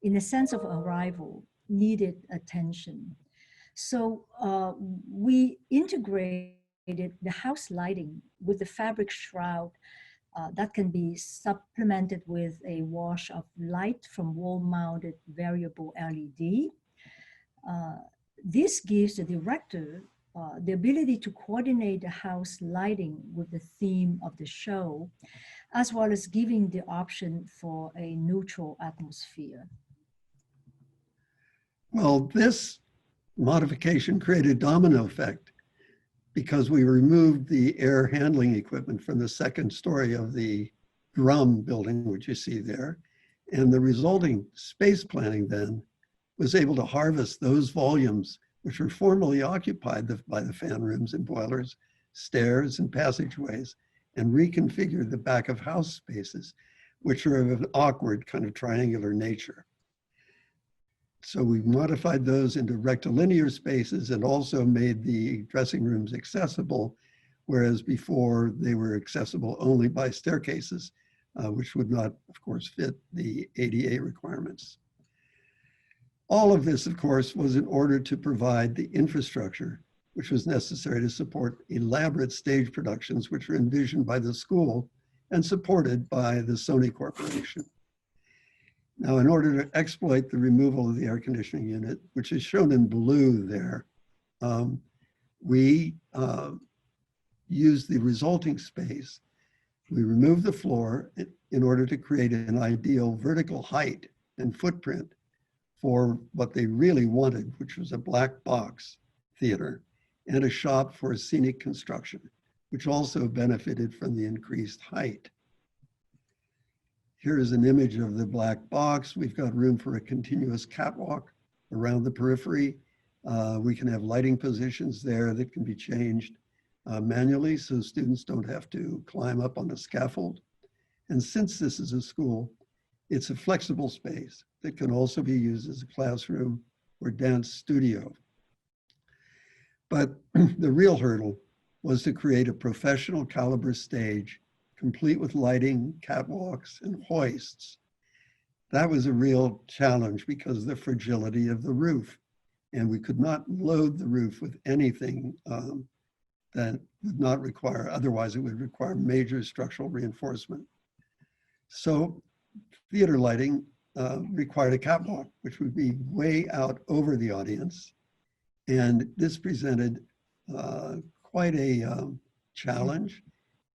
G: in a sense of arrival, needed attention. So we integrated the house lighting with the fabric shroud that can be supplemented with a wash of light from wall-mounted variable LED. This gives the director the ability to coordinate the house lighting with the theme of the show, as well as giving the option for a neutral atmosphere.
H: Well, this modification created a domino effect because we removed the air handling equipment from the second story of the drum building, which you see there. And the resulting space planning then was able to harvest those volumes which were formerly occupied by the fan rooms and boilers, stairs and passageways, and reconfigure the back of house spaces, which are of an awkward kind of triangular nature. So we modified those into rectilinear spaces and also made the dressing rooms accessible, whereas before they were accessible only by staircases, which would not, of course, fit the ADA requirements. All of this, of course, was in order to provide the infrastructure which was necessary to support elaborate stage productions, which were envisioned by the school and supported by the Sony Corporation. Now, in order to exploit the removal of the air conditioning unit, which is shown in blue there, we used the resulting space. We removed the floor in order to create an ideal vertical height and footprint for what they really wanted, which was a black box theater and a shop for scenic construction, which also benefited from the increased height. Here is an image of the black box. We've got room for a continuous catwalk around the periphery. We can have lighting positions there that can be changed manually so students don't have to climb up on a scaffold. And since this is a school, it's a flexible space that can also be used as a classroom or dance studio. But the real hurdle was to create a professional caliber stage complete with lighting, catwalks, and hoists. That was a real challenge because of the fragility of the roof. and we could not load the roof with anything that would not require, otherwise it would require major structural reinforcement. So theater lighting required a catwalk, which would be way out over the audience. And this presented quite a challenge,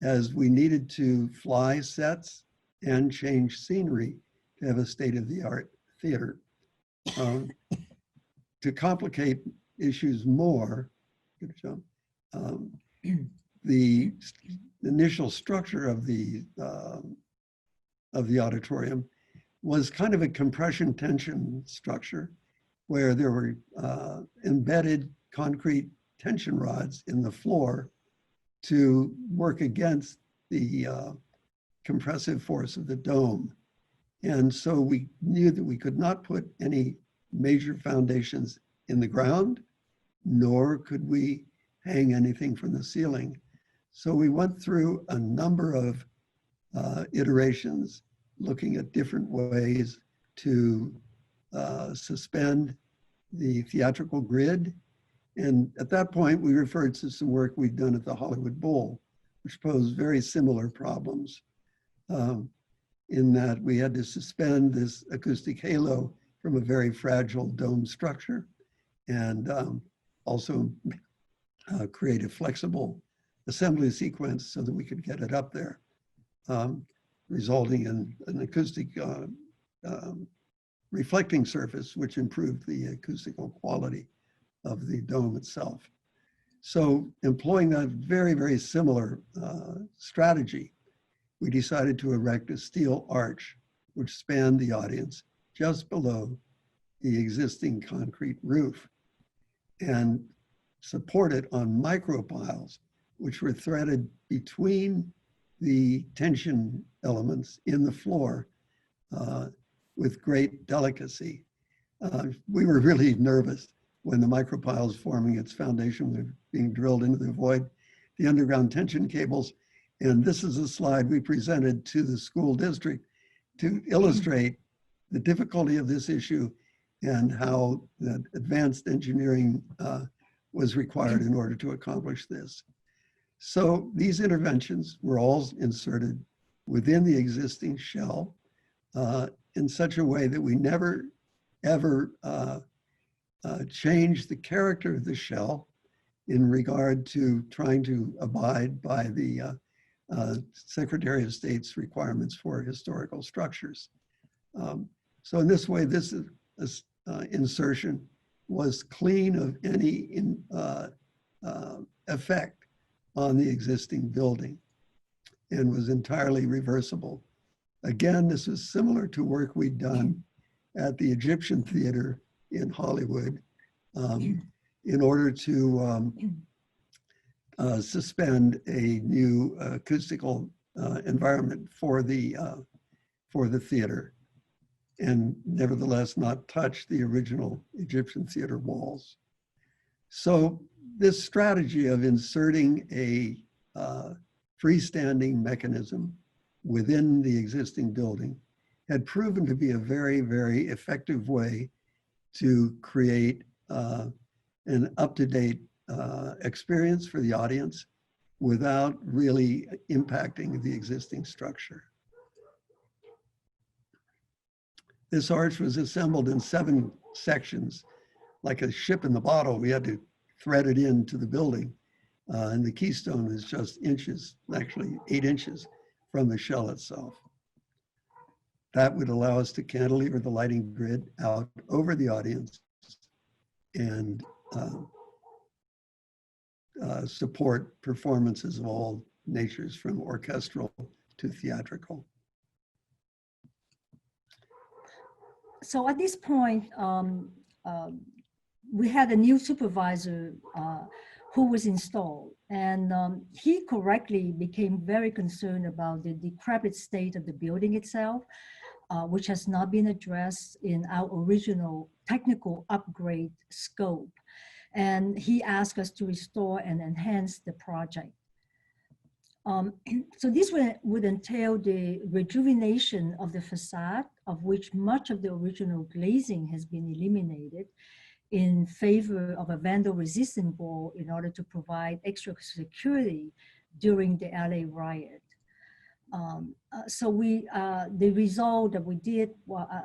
H: as we needed to fly sets and change scenery to have a state-of-the-art theater. To complicate issues more, the initial structure of the auditorium was kind of a compression tension structure, where there were embedded concrete tension rods in the floor to work against the compressive force of the dome. And so we knew that we could not put any major foundations in the ground, nor could we hang anything from the ceiling. So we went through a number of iterations, looking at different ways to suspend the theatrical grid. And at that point, we referred to some work we'd done at the Hollywood Bowl, which posed very similar problems in that we had to suspend this acoustic halo from a very fragile dome structure, and also create a flexible assembly sequence so that we could get it up there, resulting in an acoustic reflecting surface, which improved the acoustical quality of the dome itself. So employing a very, very similar strategy, we decided to erect a steel arch which spanned the audience just below the existing concrete roof and support it on micropiles, which were threaded between the tension elements in the floor with great delicacy. We were really nervous when the micropiles forming its foundation were being drilled into the void, the underground tension cables. And this is a slide we presented to the school district to illustrate the difficulty of this issue and how that advanced engineering was required in order to accomplish this. So these interventions were all inserted within the existing shell in such a way that we never, ever changed the character of the shell in regard to trying to abide by the Secretary of State's requirements for historical structures. So in this way, this insertion was clean of any effect on the existing building and was entirely reversible. Again, this was similar to work we'd done at the Egyptian Theater in Hollywood in order to suspend a new acoustical environment for the theater, and nevertheless not touch the original Egyptian theater walls. So this strategy of inserting a freestanding mechanism within the existing building had proven to be a very, very effective way to create an up-to-date experience for the audience without really impacting the existing structure. This arch was assembled in 7 sections. Like a ship in the bottle, we had to thread it into the building. And the keystone is just inches, actually 8 inches from the shell itself. That would allow us to cantilever the lighting grid out over the audience and support performances of all natures, from orchestral to theatrical.
G: So at this point, we had a new supervisor who was installed, and he correctly became very concerned about the decrepit state of the building itself, which has not been addressed in our original technical upgrade scope. And he asked us to restore and enhance the project. So this would entail the rejuvenation of the facade, of which much of the original glazing has been eliminated, in favor of a vandal-resistant wall in order to provide extra security during the LA riot. The result that we did,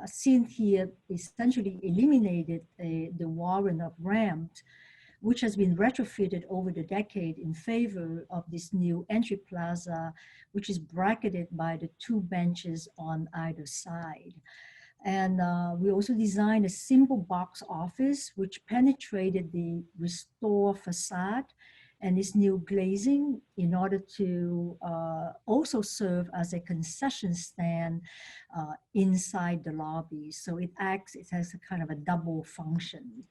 G: seen here, essentially eliminated the warren of ramps, which has been retrofitted over the decade in favor of this new entry plaza, which is bracketed by the 2 benches on either side. And we also designed a simple box office, which penetrated the restore facade and this new glazing in order to also serve as a concession stand inside the lobby. So it has a kind of a double function.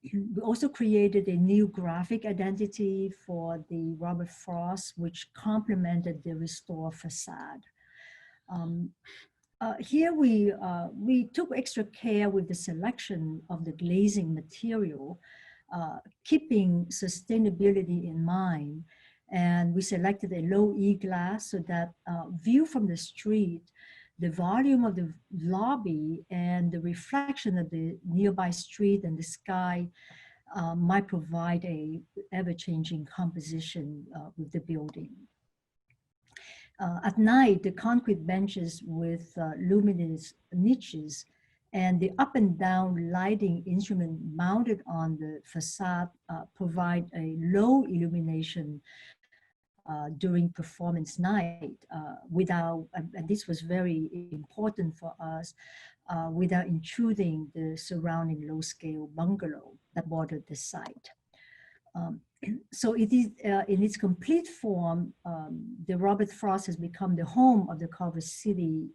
G: We also created a new graphic identity for the Robert Frost, which complemented the restore facade. Here we took extra care with the selection of the glazing material, keeping sustainability in mind. And we selected a low E glass so that view from the street, the volume of the lobby and the reflection of the nearby street and the sky might provide a ever-changing composition with the building. At night, the concrete benches with luminous niches and the up and down lighting instrument mounted on the facade provide a low illumination during performance night without, and this was very important for us, without intruding the surrounding low-scale bungalow that bordered the site. So it is, in its complete form, the Robert Frost has become the home of the Culver City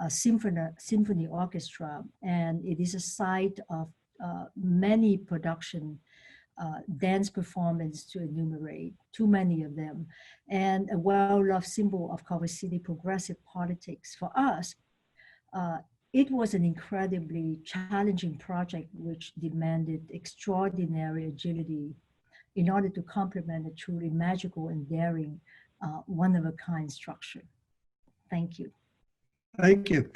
G: Symphony Orchestra, and it is a site of many production dance performance to enumerate, too many of them, and a well-loved symbol of Culver City progressive politics. For us, it was an incredibly challenging project which demanded extraordinary agility in order to complement a truly magical and daring one-of-a-kind structure. Thank you.
H: Thank you.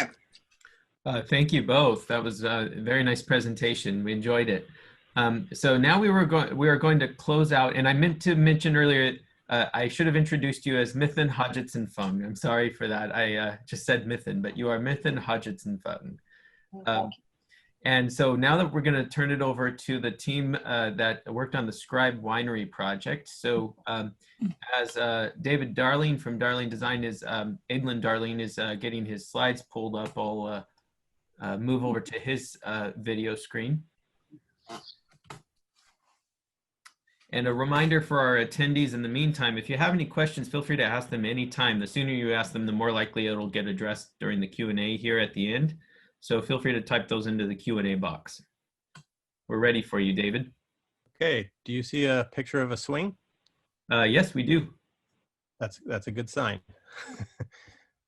C: Thank you both. That was a very nice presentation. We enjoyed it. So now we are going to close out, and I meant to mention earlier, I should have introduced you as Mithin Hodgson Fung. I'm sorry for that. I just said Mithin, but you are Mithin Hodgson Fung. And so now that we're going to turn it over to the team that worked on the Scribe Winery project. So as David Darling from Darling Design is, Adlin Darling is getting his slides pulled up, I'll move over to his video screen. And a reminder for our attendees in the meantime, if you have any questions, feel free to ask them anytime. The sooner you ask them, the more likely it'll get addressed during the Q&A here at the end. So feel free to type those into the Q&A box. We're ready for you, David.
I: Okay, do you see a picture of a swing?
C: Yes, we do.
I: That's a good sign.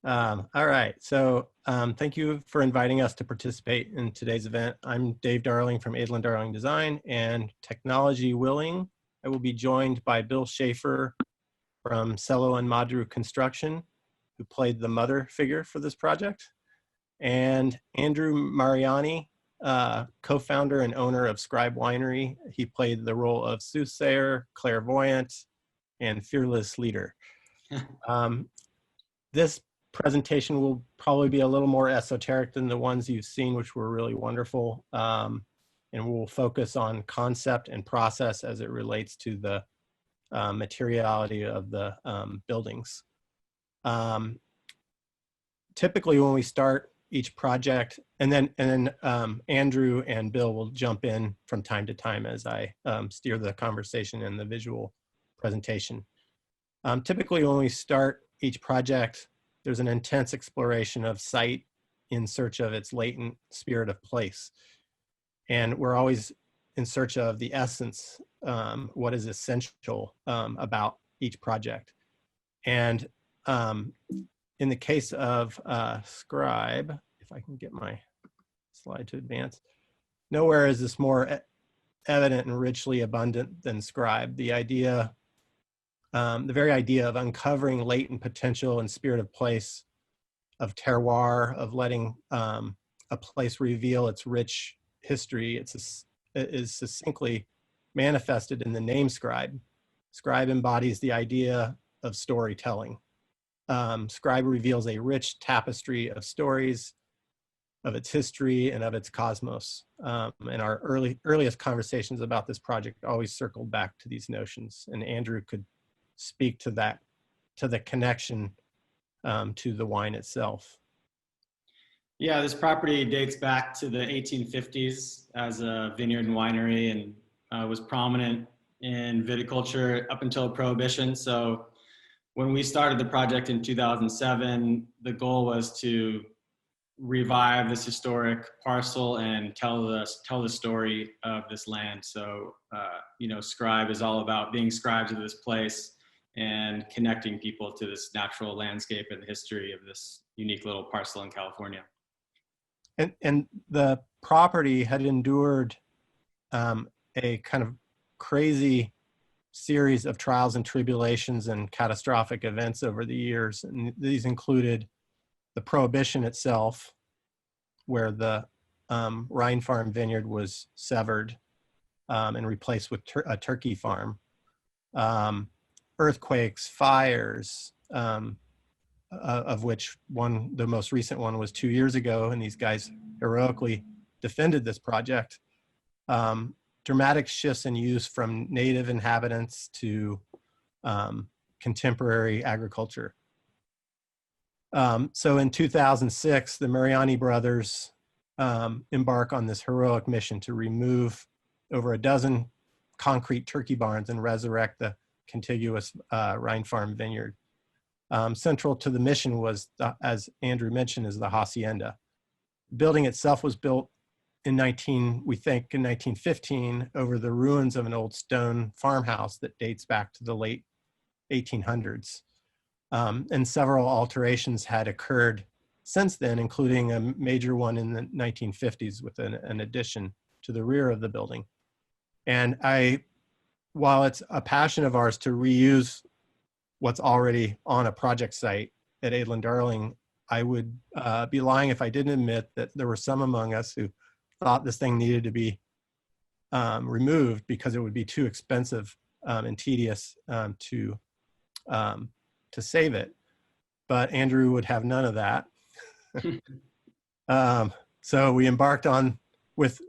I: All right, so thank you for inviting us to participate in today's event. I'm Dave Darling from Adlin Darling Design, and technology willing, I will be joined by Bill Schaefer from Cello and Madru Construction, who played the mother figure for this project, and Andrew Mariani, co-founder and owner of Scribe Winery. He played the role of soothsayer, clairvoyant, and fearless leader. This presentation will probably be a little more esoteric than the ones you've seen, which were really wonderful. And we'll focus on concept and process as it relates to the materiality of the buildings. Typically when we start each project, and then Andrew and Bill will jump in from time to time as I steer the conversation and the visual presentation. Typically when we start each project, there's an intense exploration of site in search of its latent spirit of place. And we're always in search of the essence, what is essential about each project. And in the case of Scribe, if I can get my slide to advance, nowhere is this more evident and richly abundant than Scribe. The idea, the very idea of uncovering latent potential and spirit of place, of terroir, of letting a place reveal its rich history, it is succinctly manifested in the name Scribe. Scribe embodies the idea of storytelling. Scribe reveals a rich tapestry of stories, of its history, and of its cosmos. And our earliest conversations about this project always circled back to these notions. And Andrew could speak to that, to the connection to the wine itself.
J: Yeah, this property dates back to the 1850s as a vineyard and winery, and was prominent in viticulture up until Prohibition. So when we started the project in 2007, the goal was to revive this historic parcel and tell the story of this land. So, you know, Scribe is all about being scribes of this place and connecting people to this natural landscape and the history of this unique little parcel in California.
I: And the property had endured a kind of crazy series of trials and tribulations and catastrophic events over the years. And these included the Prohibition itself, where the Rhine Farm vineyard was severed and replaced with a turkey farm. Earthquakes, fires, of which the most recent one was 2 years ago, and these guys heroically defended this project. Dramatic shifts in use from native inhabitants to contemporary agriculture. So in 2006, the Mariani brothers embark on this heroic mission to remove over a dozen concrete turkey barns and resurrect the contiguous Rhine Farm vineyard. Central to the mission was, as Andrew mentioned, is the hacienda. The building itself was built in 1915 over the ruins of an old stone farmhouse that dates back to the late 1800s. And several alterations had occurred since then, including a major one in the 1950s with an addition to the rear of the building. And while it's a passion of ours to reuse what's already on a project site at Adland Darling, I would be lying if I didn't admit that there were some among us who thought this thing needed to be removed because it would be too expensive and tedious to save it. But Andrew would have none of that. So we embarked on, with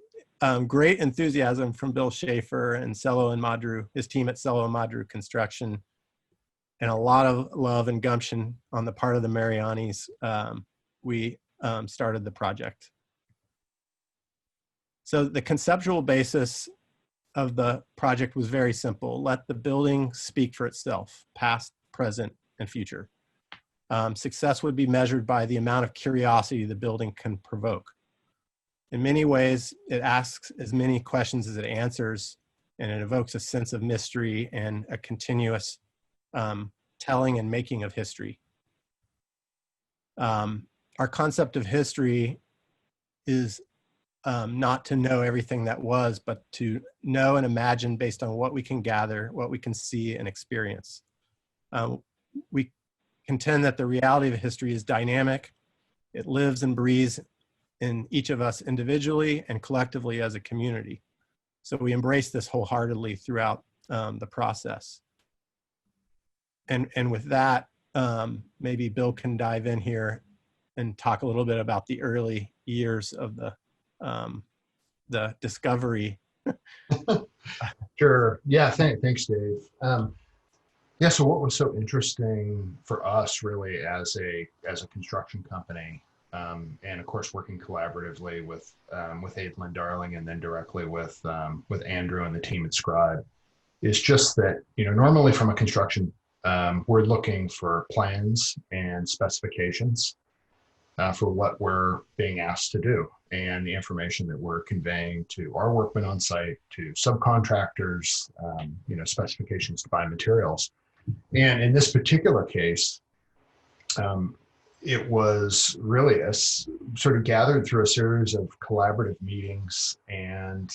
I: great enthusiasm from Bill Schaefer and Cello and Madru, his team at Cello and Madru Construction, and a lot of love and gumption on the part of the Marianis, we started the project. So the conceptual basis of the project was very simple. Let the building speak for itself, past, present, and future. Success would be measured by the amount of curiosity the building can provoke. In many ways, it asks as many questions as it answers, and it evokes a sense of mystery and a continuous telling and making of history. Our concept of history is not to know everything that was, but to know and imagine based on what we can gather, what we can see and experience. We contend that the reality of history is dynamic. It lives and breathes in each of us individually and collectively as a community. So we embrace this wholeheartedly throughout the process. And with that, maybe Bill can dive in here and talk a little bit about the early years of the discovery.
K: Sure. Yeah. Thanks, Dave. Yeah. So what was so interesting for us, really, as a construction company, and of course working collaboratively with Adland Darling and then directly with Andrew and the team at Scribe, is just that, you know, normally from a construction, we're looking for plans and specifications for what we're being asked to do, and the information that we're conveying to our workmen on site, to subcontractors, you know, specifications to buy materials. And in this particular case, it was really sort of gathered through a series of collaborative meetings and,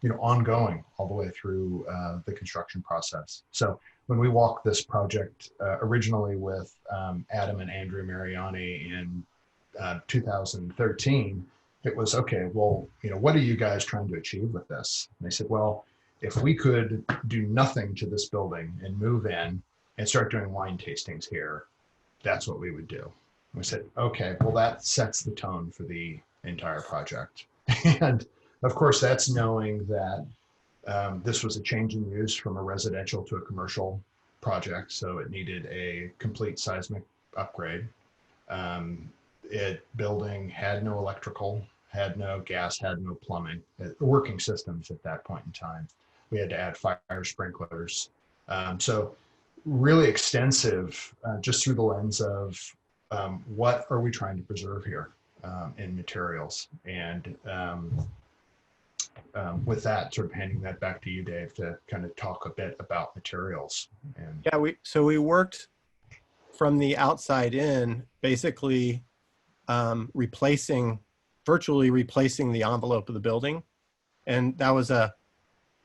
K: you know, ongoing all the way through the construction process. So when we walked this project originally with Adam and Andrew Mariani in 2013, it was, okay, well, what are you guys trying to achieve with this? And they said, well, if we could do nothing to this building and move in and start doing wine tastings here, that's what we would do. And we said, okay, well, that sets the tone for the entire project. And of course, that's knowing that this was a change in use from a residential to a commercial project. So it needed a complete seismic upgrade. Building had no electrical, had no gas, had no plumbing, working systems at that point in time. We had to add fire sprinklers. So really extensive, just through the lens of what are we trying to preserve here in materials. And with that, sort of handing that back to you, Dave, to kind of talk a bit about materials. And
I: yeah, we worked from the outside in, basically virtually replacing the envelope of the building. And that was a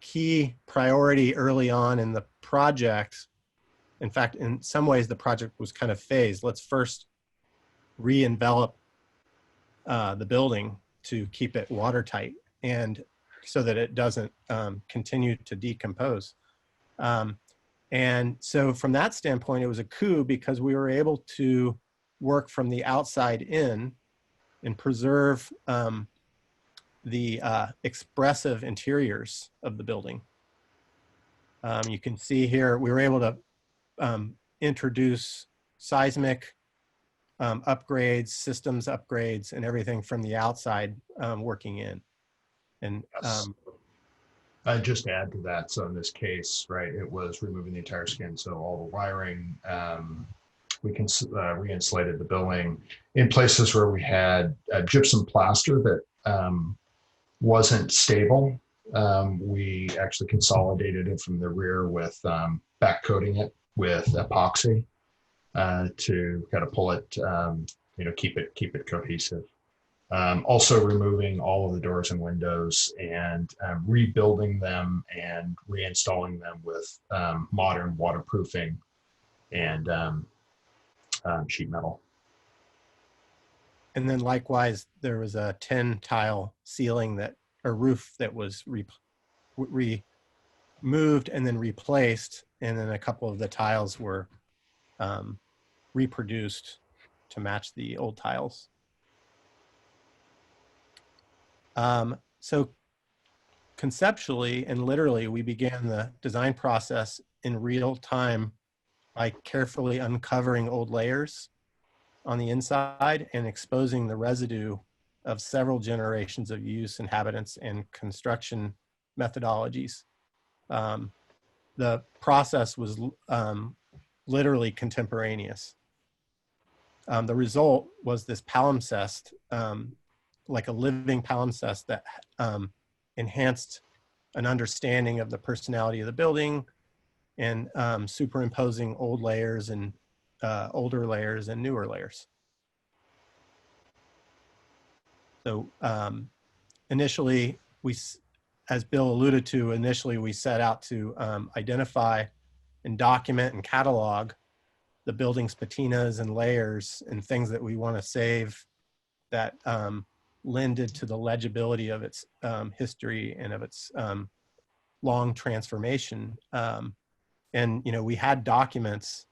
I: key priority early on in the project. In fact, in some ways, the project was kind of phased. Let's first re-envelop the building to keep it watertight and so that it doesn't continue to decompose. And so from that standpoint, it was a coup because we were able to work from the outside in and preserve the expressive interiors of the building. You can see here, we were able to introduce seismic upgrades, systems upgrades, and everything from the outside working in. And
K: I just add to that. So in this case, right, it was removing the entire skin. So all the wiring, we can re-insulated the building in places where we had gypsum plaster that wasn't stable. We actually consolidated it from the rear with back coating it with epoxy to kind of pull it, keep it cohesive. Also removing all of the doors and windows and rebuilding them and reinstalling them with modern waterproofing and sheet metal.
I: And then likewise, there was a 10 tile ceiling or roof that was removed and then replaced. And then a couple of the tiles were reproduced to match the old tiles. So conceptually and literally, we began the design process in real time by carefully uncovering old layers on the inside and exposing the residue of several generations of use, inhabitants, and construction methodologies. The process was literally contemporaneous. The result was this palimpsest, like a living palimpsest that enhanced an understanding of the personality of the building and superimposing old layers and older layers and newer layers. So initially, as Bill alluded to, initially we set out to identify and document and catalog the building's patinas and layers and things that we want to save that lended to the legibility of its history and of its long transformation. And, we had documents,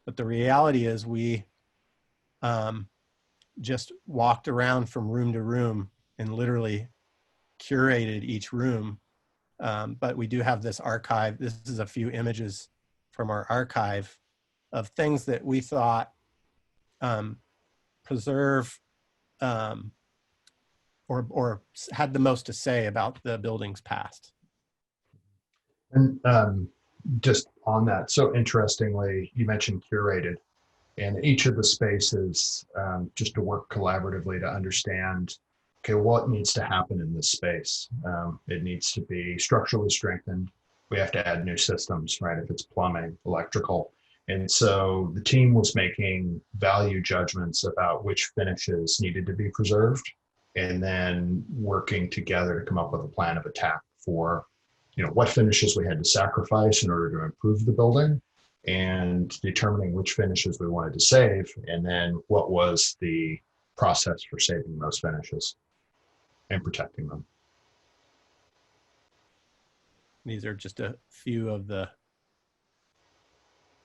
I: but the reality is we just walked around from room to room and literally curated each room. But we do have this archive. This is a few images from our archive of things that we thought preserve or had the most to say about the building's past.
K: And just on that, so interestingly, you mentioned curated, and each of the spaces just to work collaboratively to understand, okay, what needs to happen in this space? It needs to be structurally strengthened. We have to add new systems, right? If it's plumbing, electrical. And so the team was making value judgments about which finishes needed to be preserved, and then working together to come up with a plan of attack for, what finishes we had to sacrifice in order to improve the building, and determining which finishes we wanted to save, and then what was the process for saving those finishes. and protecting them.
I: These are just a few of the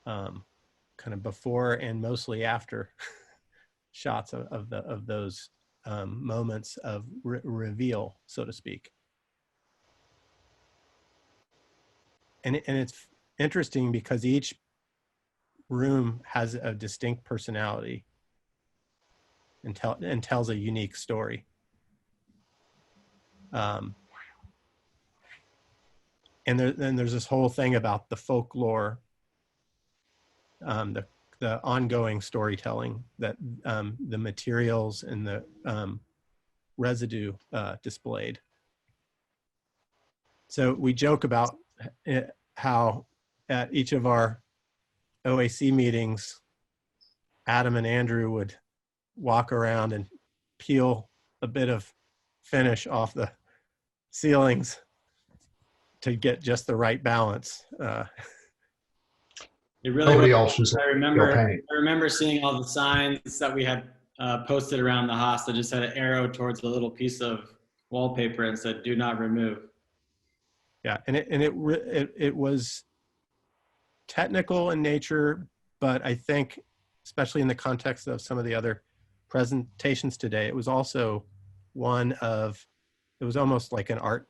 I: kind of before and mostly after shots of those moments of reveal, so to speak. And it's interesting because each room has a distinct personality and tells a unique story. And there's this whole thing about the folklore, the ongoing storytelling that the materials and the residue displayed. So we joke about how at each of our OAC meetings, Adam and Andrew would walk around and peel a bit of finish off the ceilings to get just the right balance.
J: It really
K: Nobody
J: was.
K: else was
J: I remember seeing all the signs that we had posted around the house that just had an arrow towards a little piece of wallpaper and said, "Do not remove."
I: Yeah, and it was technical in nature, but I think, especially in the context of some of the other presentations today, it was also it was almost like an art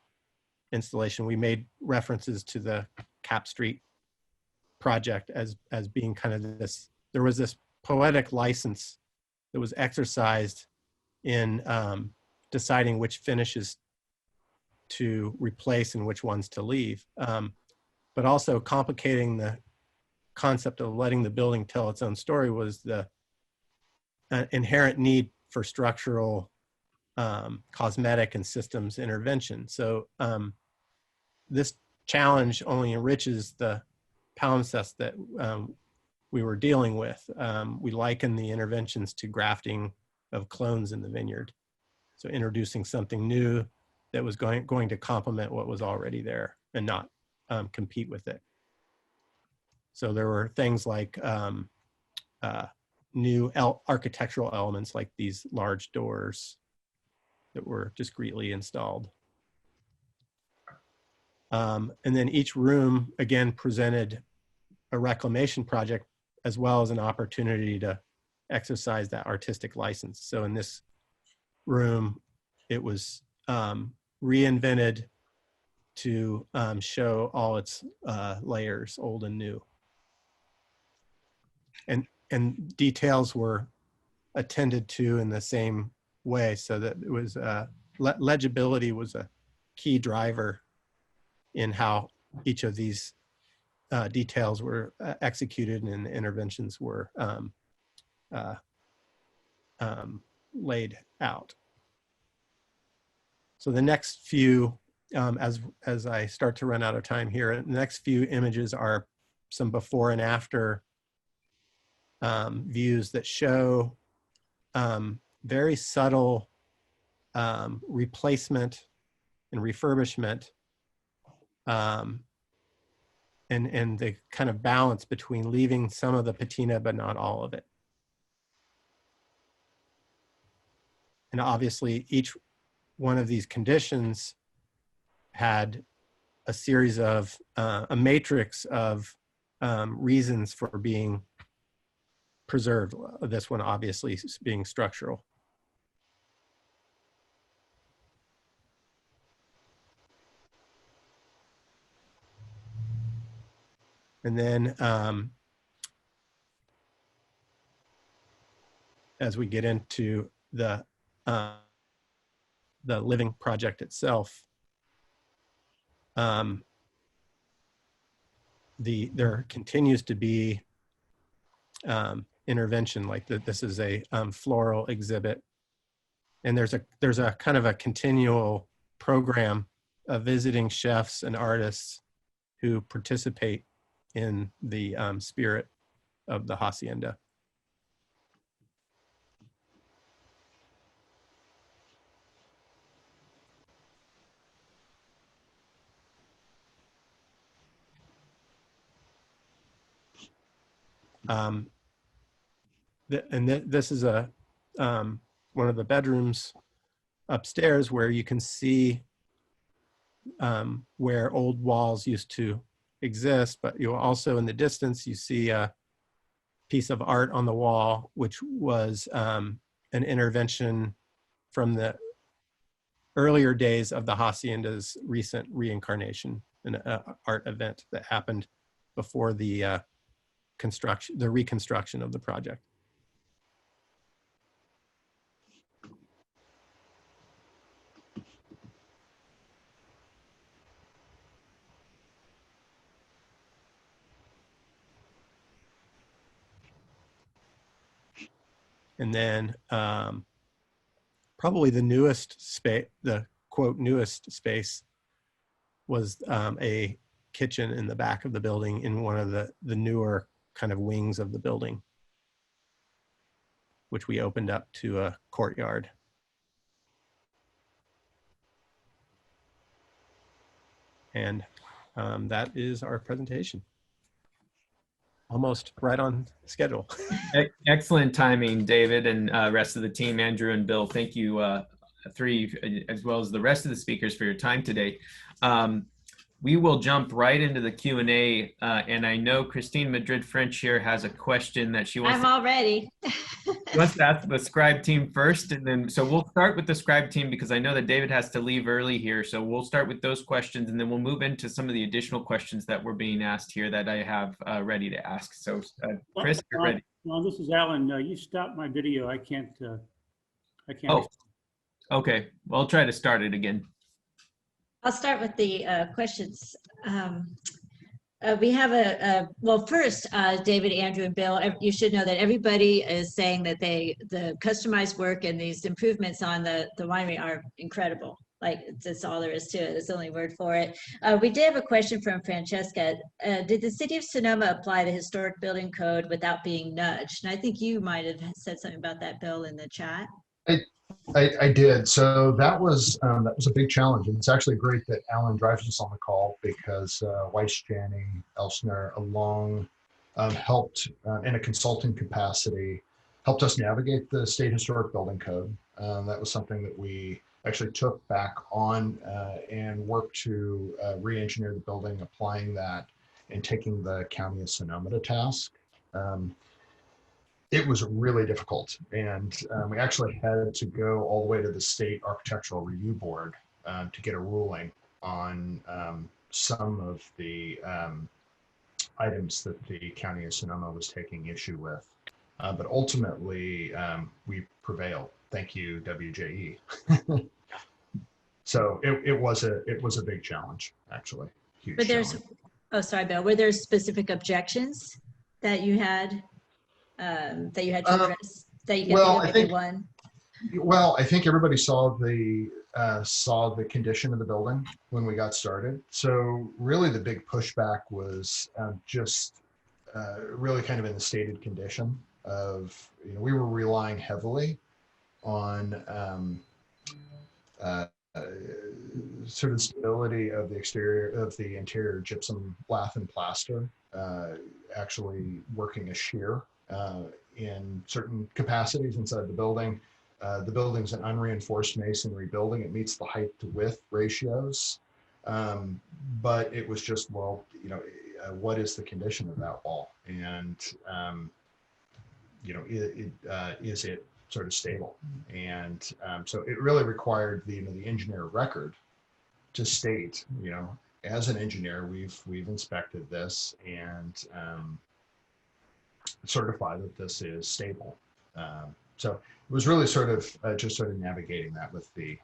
I: installation. We made references to the Cap Street project as being kind of this, there was this poetic license that was exercised in deciding which finishes to replace and which ones to leave, but also complicating the concept of letting the building tell its own story was the inherent need for structural, cosmetic and systems intervention. So this challenge only enriches the palimpsest that we were dealing with. We liken the interventions to grafting of clones in the vineyard. So introducing something new that was going to complement what was already there and not compete with it. So there were things like new architectural elements like these large doors that were discreetly installed. And then each room, again, presented a reclamation project as well as an opportunity to exercise that artistic license. So in this room, it was reinvented to show all its layers, old and new. And details were attended to in the same way, so that it was legibility was a key driver in how each of these details were executed and interventions were laid out. So the next few, as I start to run out of time here, the next few images are some before and after views that show very subtle replacement and refurbishment, and the kind of balance between leaving some of the patina but not all of it. And obviously each one of these conditions had a series of, a matrix of reasons for being preserved. This one obviously being structural. And then as we get into the living project itself, there continues to be intervention. Like this is a floral exhibit, and there's a kind of a continual program of visiting chefs and artists who participate in the spirit of the hacienda. This is one of the bedrooms upstairs where you can see where old walls used to exist, but you also in the distance, you see a piece of art on the wall, which was an intervention from the earlier days of the Hacienda's recent reincarnation, an art event that happened before the reconstruction of the project. And then probably the newest space, the quote newest space, was a kitchen in the back of the building in one of the newer kind of wings of the building, which we opened up to a courtyard. And that is our presentation. Almost right on schedule.
C: Excellent timing, David, and rest of the team, Andrew and Bill. Thank you, three, as well as the rest of the speakers for your time today. We will jump right into the Q&A, and I know Christine Madrid-French here has a question that she wants
L: I'm all ready.
C: Let's ask the Scribe team first, and then so we'll start with the Scribe team because I know that David has to leave early here. So we'll start with those questions, and then we'll move into some of the additional questions that were being asked here that I have ready to ask. So Chris, you're ready.
D: Well, this is Alan. You stopped my video. I can't.
C: Oh, okay. Well, I'll try to start it again.
L: I'll start with the questions. We have well, first, David, Andrew, and Bill, you should know that everybody is saying that the customized work and these improvements on the winery are incredible. Like, that's all there is to it. It's the only word for it. We did have a question from Francesca. Did the city of Sonoma apply the historic building code without being nudged? And I think you might have said something about that, Bill, in the chat.
K: I did. So that was a big challenge. And it's actually great that Alan drives us on the call because Weiss, Janney, Elsner, along helped in a consulting capacity, helped us navigate the state historic building code. That was something that we actually took back on and worked to re-engineer the building, applying that and taking the county of Sonoma to task. It was really difficult, and we actually had to go all the way to the State Architectural Review Board to get a ruling on some of the items that the County of Sonoma was taking issue with. But ultimately, we prevailed. Thank you, WJE. So it was a big challenge, actually. Huge
L: But there's,
K: challenge.
L: oh, sorry, Bill. Were there specific objections that you had? To address, that you get one?
K: Well, I think everybody saw the condition of the building when we got started. So really the big pushback was just really kind of in the stated condition of, we were relying heavily on sort of stability of the exterior of the interior gypsum, lath, and plaster actually working as shear in certain capacities inside the building. The building's an unreinforced masonry building. It meets the height to width ratios. But it was just, well, what is the condition of that wall? And, is it sort of stable? And so it really required the engineer of record to state, as an engineer, we've inspected this and certify that this is stable. So it was really sort of just sort of navigating that with the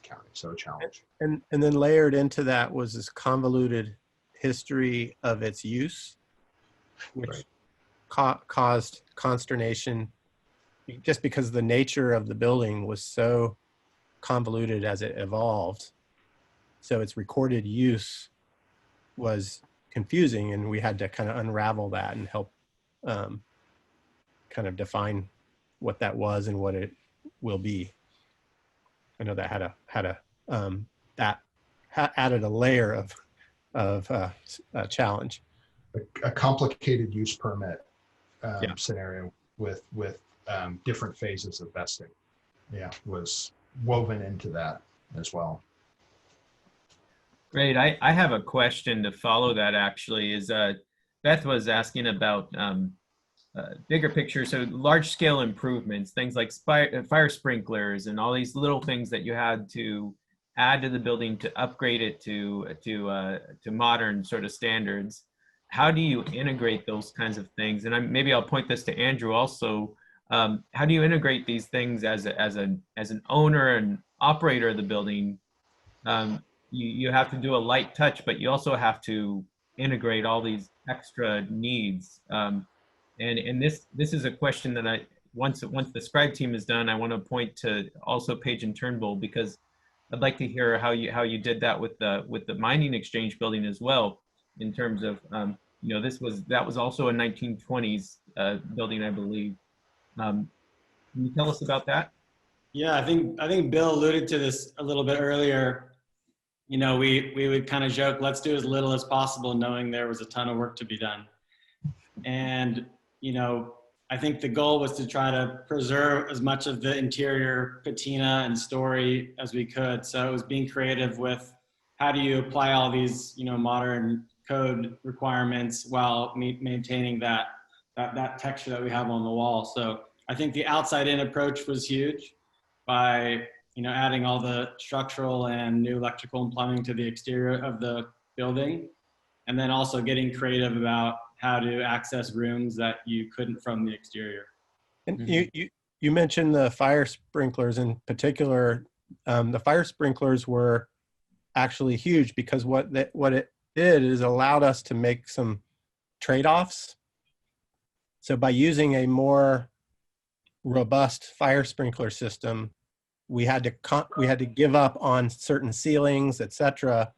K: county. So a challenge.
I: And then layered into that was this convoluted history of its use, which caused consternation just because the nature of the building was so convoluted as it evolved. So its recorded use was confusing, and we had to kind of unravel that and help kind of define what that was and what it will be. I know that added a layer of challenge.
K: A complicated use permit scenario with different phases of vesting. Yeah, was woven into that as well.
C: Great. I have a question to follow that actually is Beth was asking about bigger picture, so large scale improvements, things like fire sprinklers and all these little things that you had to add to the building to upgrade it to modern sort of standards. How do you integrate those kinds of things? And maybe I'll point this to Andrew also. How do you integrate these things as an owner and operator of the building? You have to do a light touch, but you also have to integrate all these extra needs. And this is a question that once the scribe team is done, I want to point to also Page and Turnbull, because I'd like to hear how you did that with the mining exchange building as well, in terms of that was also a 1920s building, I believe. Can you tell us about that?
J: Yeah, I think Bill alluded to this a little bit earlier. You know, we would kind of joke, let's do as little as possible, knowing there was a ton of work to be done. And, you know, I think the goal was to try to preserve as much of the interior patina and story as we could. So it was being creative with how do you apply all these, you know, modern code requirements while maintaining that texture that we have on the wall. So I think the outside in approach was huge by, you know, adding all the structural and new electrical and plumbing to the exterior of the building. And then also getting creative about how to access rooms that you couldn't from the exterior.
I: And you mentioned the fire sprinklers in particular. The fire sprinklers were actually huge because what it did is allowed us to make some trade-offs. So by using a more robust fire sprinkler system, we had to give up on certain ceilings, etc.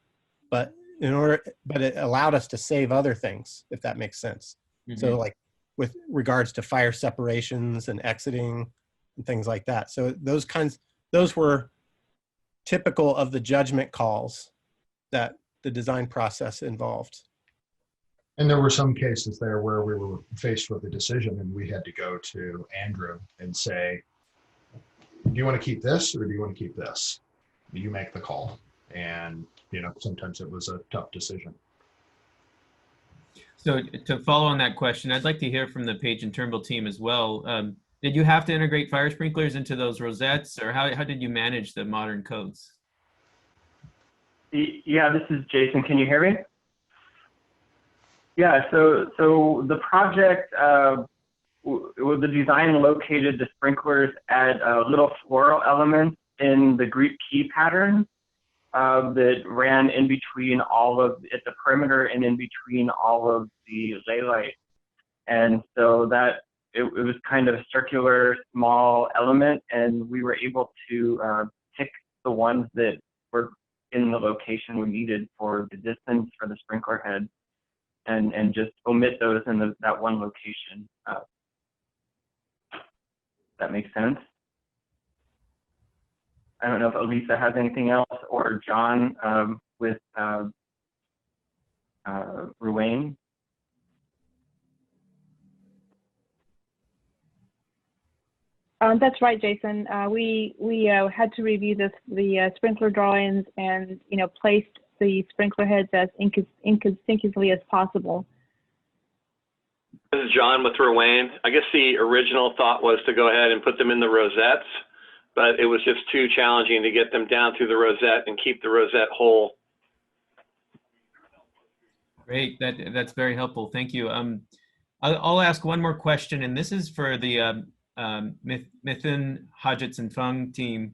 I: But it allowed us to save other things, if that makes sense. Mm-hmm. So like with regards to fire separations and exiting and things like that. So those were typical of the judgment calls that the design process involved.
K: And there were some cases there where we were faced with a decision and we had to go to Andrew and say, do you want to keep this or do you want to keep this? You make the call. And, you know, sometimes it was a tough decision.
C: So to follow on that question, I'd like to hear from the Page and Turnbull team as well. Did you have to integrate fire sprinklers into those rosettes, or how did you manage the modern codes?
B: Yeah, this is Jason. Can you hear me? Yeah, so the project, the design located the sprinklers at little floral elements in the Greek key pattern that ran in between at the perimeter and in between all of the ley lights. And so that it was kind of a circular small element, and we were able to pick the ones that were in the location we needed for the distance for the sprinkler head, and just omit those in that one location. That makes sense. I don't know if Elisa has anything else, or John with Ruane.
A: That's right, Jason. We had to review the sprinkler drawings and, you know, placed the sprinkler heads as inconspicuously as possible.
M: This is John with Ruane. I guess the original thought was to go ahead and put them in the rosettes, but it was just too challenging to get them down through the rosette and keep the rosette whole.
C: Great, that's very helpful. Thank you. I'll ask one more question, and this is for the Mithun, Hodgetts, and Fung team.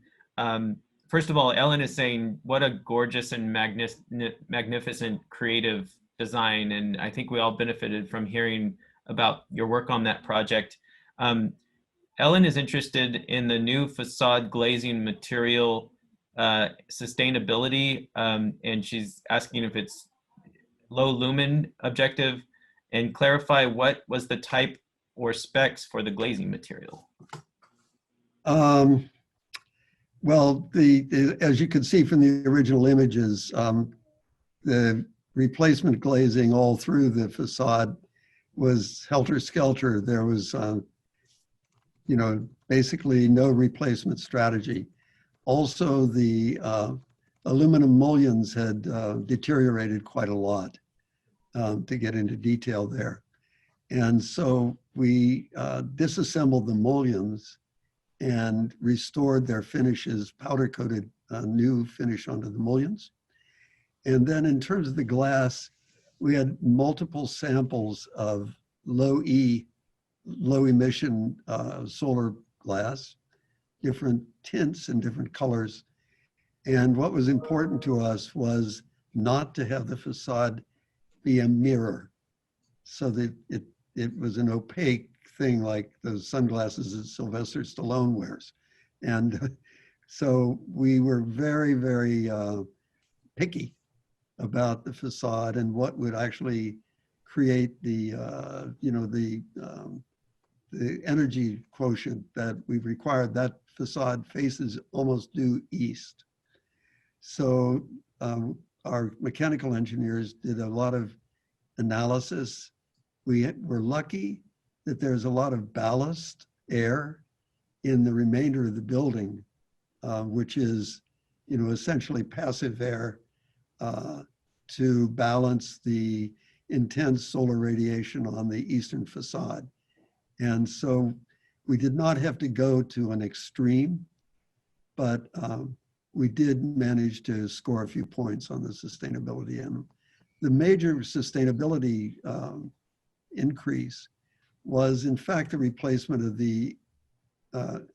C: First of all, Ellen is saying, what a gorgeous and magnificent creative design, and I think we all benefited from hearing about your work on that project. Ellen is interested in the new facade glazing material sustainability, and she's asking if it's low lumen objective, and clarify what was the type or specs for the glazing material.
H: Well, as you can see from the original images, the replacement glazing all through the facade was helter-skelter. There was, you know, basically no replacement strategy. Also, the aluminum mullions had deteriorated quite a lot, to get into detail there. And so we disassembled the mullions and restored their finishes, powder coated new finish onto the mullions. And then in terms of the glass, we had multiple samples of low emission solar glass, different tints and different colors. And what was important to us was not to have the facade be a mirror, so that it was an opaque thing like those sunglasses that Sylvester Stallone wears. And so we were very, very picky about the facade and what would actually create the, the energy quotient that we required. That facade faces almost due east. So our mechanical engineers did a lot of analysis. We were lucky that there's a lot of ballast air in the remainder of the building, which is, essentially passive air to balance the intense solar radiation on the eastern facade. And so we did not have to go to an extreme, but we did manage to score a few points on the sustainability end. The major sustainability increase was in fact the replacement of the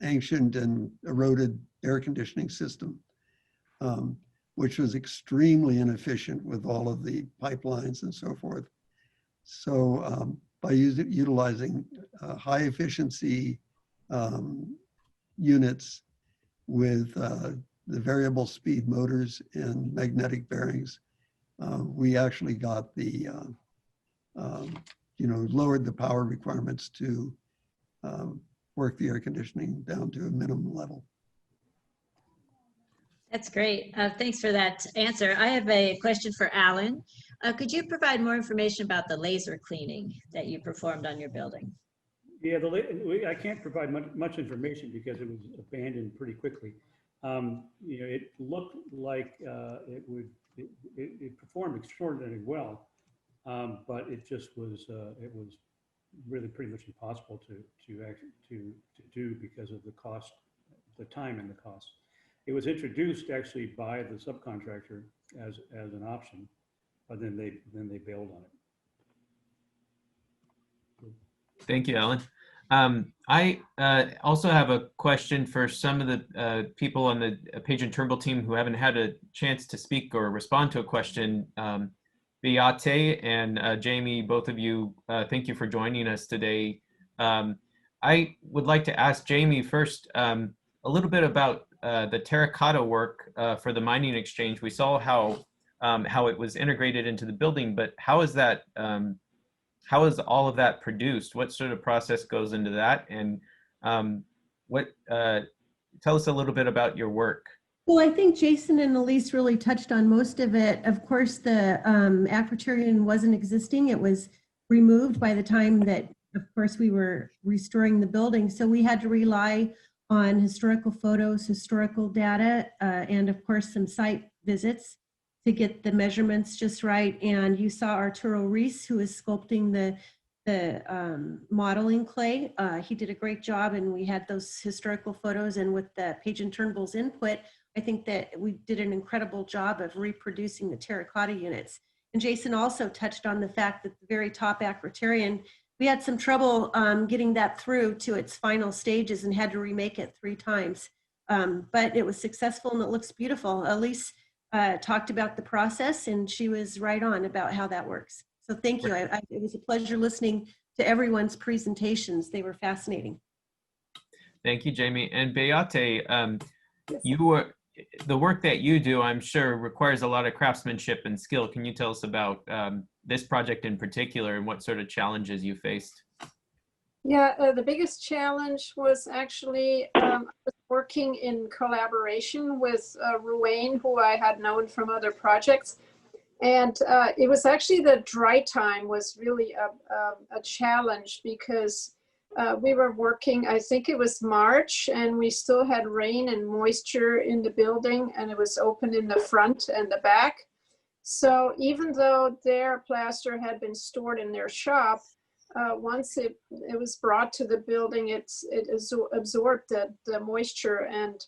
H: ancient and eroded air conditioning system, which was extremely inefficient with all of the pipelines and so forth. So by utilizing high efficiency units with the variable speed motors and magnetic bearings, we actually got the, lowered the power requirements to work the air conditioning down to a minimum level.
L: That's great. Thanks for that answer. I have a question for Alan. Could you provide more information about the laser cleaning that you performed on your building?
D: Yeah, I can't provide much information because it was abandoned pretty quickly. It looked like it performed extraordinarily well, but it just was really pretty much impossible to do because of the cost, the time and the cost. It was introduced actually by the subcontractor as an option, but then they bailed on it.
C: Thank you, Alan. I also have a question for some of the people on the Page and Turnbull team who haven't had a chance to speak or respond to a question. Beate and Jamie, both of you, thank you for joining us today. I would like to ask Jamie first a little bit about the terracotta work for the mining exchange. We saw how it was integrated into the building, but how is that? How is all of that produced? What sort of process goes into that? And tell us a little bit about your work.
N: Well, I think Jason and Elise really touched on most of it. Of course, the Aquatorium wasn't existing. It was removed by the time that, of course, we were restoring the building. So we had to rely on historical photos, historical data, and of course, some site visits to get the measurements just right. And you saw Arturo Reese, who is sculpting the modeling clay. He did a great job, and we had those historical photos. And with the Page and Turnbull's input, I think that we did an incredible job of reproducing the terracotta units. And Jason also touched on the fact that the very top Aquatorium, we had some trouble getting that through to its final stages and had to remake it 3 times. But it was successful and it looks beautiful. Elise talked about the process, and she was right on about how that works. So thank you. It was a pleasure listening to everyone's presentations. They were fascinating.
C: Thank you, Jamie. And Beate, the work that you do, I'm sure, requires a lot of craftsmanship and skill. Can you tell us about this project in particular and what sort of challenges you faced?
O: Yeah, the biggest challenge was actually working in collaboration with Ruane, who I had known from other projects. And it was actually the dry time was really a challenge because we were working, I think it was March, and we still had rain and moisture in the building, and it was open in the front and the back. So even though their plaster had been stored in their shop, once it was brought to the building, it absorbed the moisture. And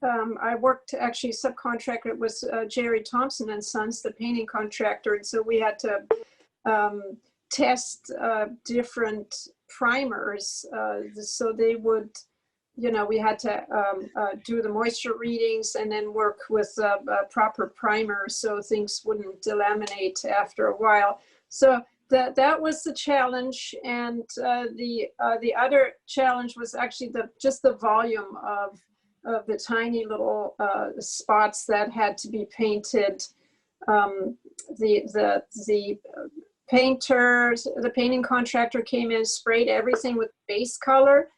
O: I worked actually subcontractor. It was Jerry Thompson and Sons, the painting contractor. And so we had to test different primers. So they would, you know, we had to do the moisture readings and then work with a proper primer so things wouldn't delaminate after a while. So that was the challenge. And the other challenge was actually just the volume of the tiny little spots that had to be painted. The painters, the painting contractor came in, sprayed everything with base color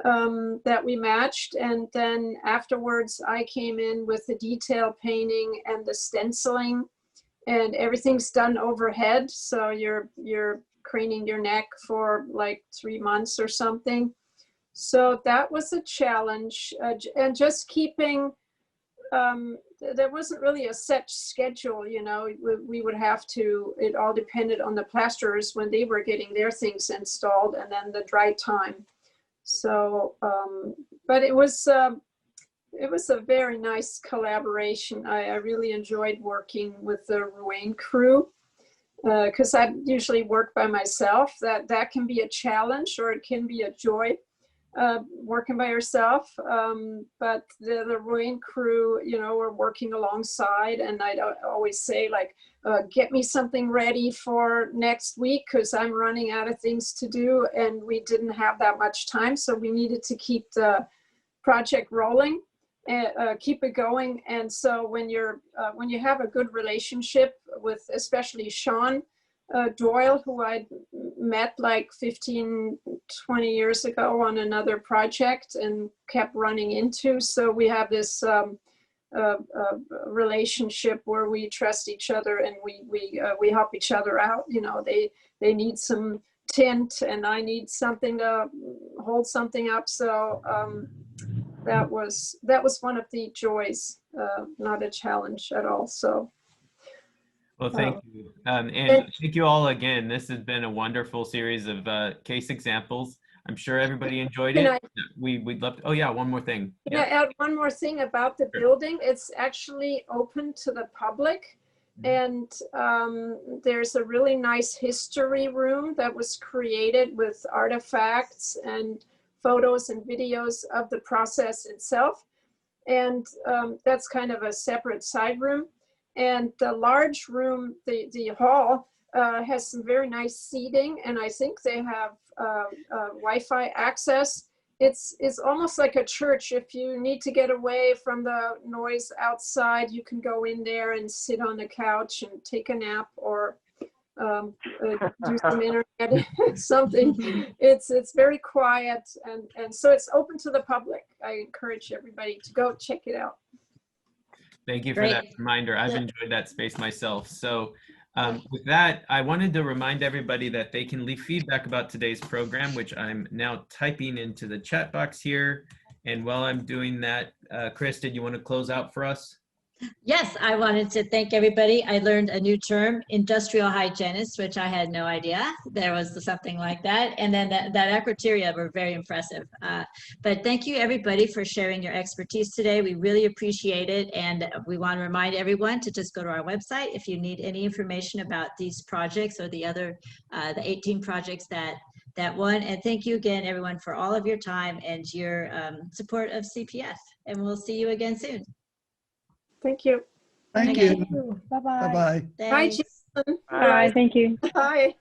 O: that we matched. And then afterwards I came in with the detail painting and the stenciling, and everything's done overhead. So you're craning your neck for like 3 months or something. So that was a challenge, and just keeping, there wasn't really a set schedule, you know, we would have to, it all depended on the plasterers when they were getting their things installed, and then the dry time. So, but it was a very nice collaboration. I really enjoyed working with the Ruane crew, because I usually work by myself. That can be a challenge, or it can be a joy, working by yourself. But the Ruane crew, you know, were working alongside, and I'd always say, like, get me something ready for next week, because I'm running out of things to do, and we didn't have that much time, so we needed to keep the project rolling and keep it going. And so when you have a good relationship with, especially Sean Doyle, who I met like 15, 20 years ago on another project and kept running into. So we have this relationship where we trust each other, and we help each other out. You know, they need some tint and I need something to hold something up. So that was one of the joys, not a challenge at all. So.
C: Well, thank you. And thank you all again. This has been a wonderful series of case examples. I'm sure everybody enjoyed it. We'd love to, oh yeah, one more thing.
O: Can I add one more thing about the building? It's actually open to the public. And there's a really nice history room that was created with artifacts and photos and videos of the process itself. And that's kind of a separate side room. And the large room, the hall, has some very nice seating, and I think they have Wi-Fi access. It's almost like a church. If you need to get away from the noise outside, you can go in there and sit on the couch and take a nap, or do some internet something. It's very quiet, and so it's open to the public. I encourage everybody to go check it out.
C: Thank you for that reminder. I've enjoyed that space myself. So with that, I wanted to remind everybody that they can leave feedback about today's program, which I'm now typing into the chat box here. And while I'm doing that, Chris, did you want to close out for us?
L: Yes, I wanted to thank everybody. I learned a new term, industrial hygienist, which I had no idea there was something like that. And then that acroteria were very impressive. But thank you everybody for sharing your expertise today. We really appreciate it. And we want to remind everyone to just go to our website if you need any information about these projects or the other, the 18 projects that won. And thank you again, everyone, for all of your time and your support of CPF. And we'll see you again soon.
O: Thank you.
H: Thank you.
G: Bye-bye.
H: Bye-bye.
O: Bye, Jason.
A: Bye. Thank you.
O: Bye.